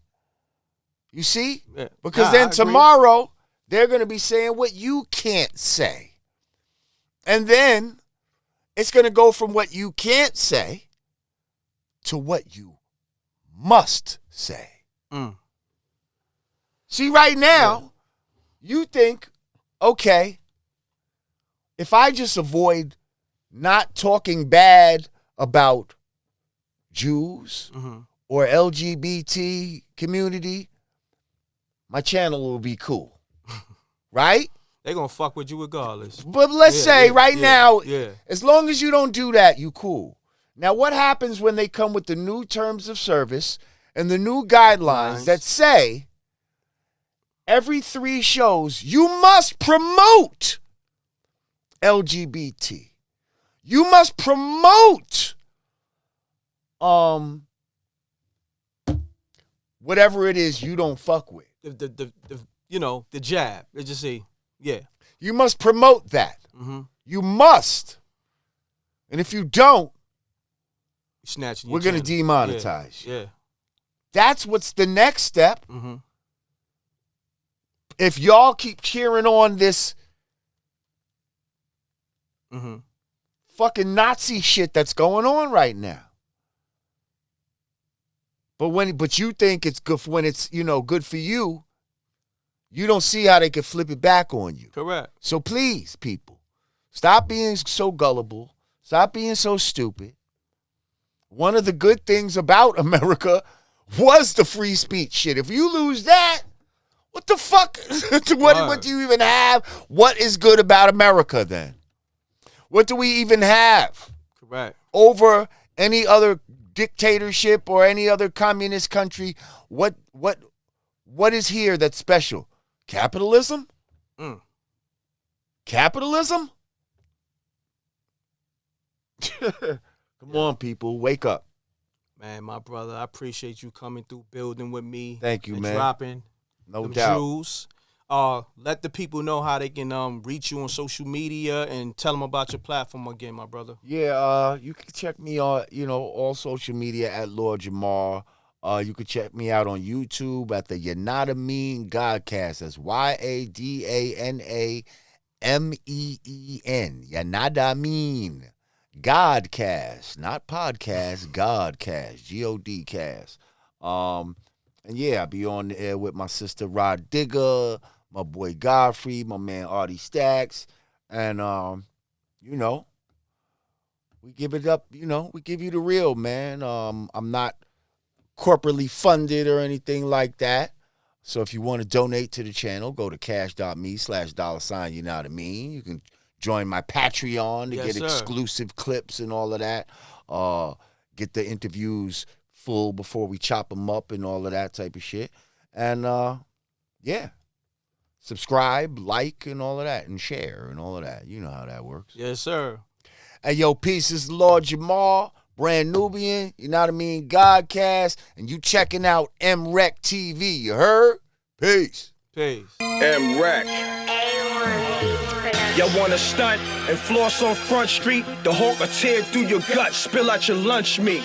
You see? Yeah. Because then tomorrow they're going to be saying what you can't say. And then it's going to go from what you can't say to what you must say. See, right now, you think, okay, if I just avoid not talking bad about Jews or LGBT community, my channel will be cool. Right? They're going to fuck with you regardless. But let's say now, yeah. as long as you don't do that, you cool. Now, what happens when they come with the new terms of service and the new guidelines that say every 3 shows you must promote LGBT? You must promote whatever it is you don't fuck with. The jab. They just say, yeah. You must promote that. You must. And if you don't, we're going to demonetize you. Yeah. That's what's the next step. If y'all keep cheering on this fucking Nazi shit that's going on right now. But you think it's good when it's, good for you. You don't see how they can flip it back on you. Correct. So please, people, stop being so gullible. Stop being so stupid. One of the good things about America was the free speech shit. If you lose that, what the fuck? What do you even have? What is good about America then? What do we even have? Correct. Over any other dictatorship or any other communist country? What is here that's special? Capitalism? Capitalism? Come on, people. Wake up. Man, my brother, I appreciate you coming through, building with me. Thank you, and man. Dropping no them doubt. jewels. Let the people know how they can reach you on social media and tell them about your platform again, my brother. Yeah, you can check me on, all social media at Lord Jamar. You can check me out on YouTube at the Yanadameen Godcast. That's YADANAMEEN. Yanadameen Godcast, not podcast. Godcast, Godcast. And yeah, I be on the air with my sister Rod Digger, my boy Godfrey, my man Artie Stacks, and we give it up. We give you the real, man. I'm not corporately funded or anything like that. So if you want to donate to the channel, go to cash.me/$, you know what I mean? You can join my Patreon to get exclusive clips and all of that. Get the interviews full before we chop them up and all of that type of shit. And subscribe, like, and all of that, and share and all of that. You know how that works. Yes, sir. Hey, yo, peace. This is Lord Jamar, brand Nubian, you know what I mean, Godcast, and you checking out MRecktv, you heard? Peace. Peace. M.Reck. Y'all wanna stunt and floss on Front Street? The hawk will tear through your gut, spill out your lunch meat.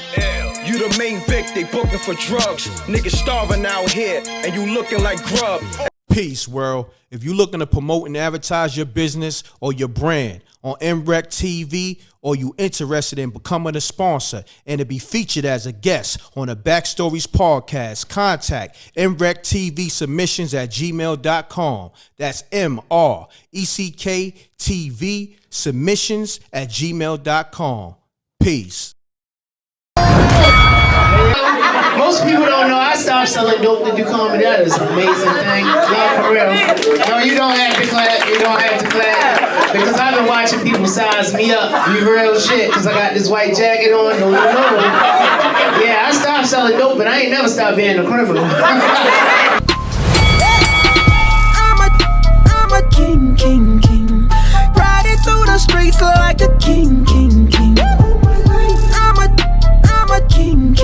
You the main vic, they booking for drugs. Niggas starving out here, and you looking like grub. Peace, world. If you're looking to promote and advertise your business or your brand on MRecktv, or you interested in becoming a sponsor and to be featured as a guest on a Backstories podcast, contact mrecktvsubmissions at gmail.com. That's MRECKTV submissions at gmail.com. Peace. Most people don't know I stopped selling dope to do comedy. That is an amazing thing. Yeah, for real. No, you don't have to clap. You don't have to clap. Because I've been watching people size me up. Be real shit. Because I got this white jacket on. No. Yeah, I stopped selling dope, but I ain't never stopped being a criminal. I'm a king. Riding through the streets like a king. I'm a king.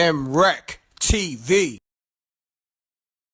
MRecktv.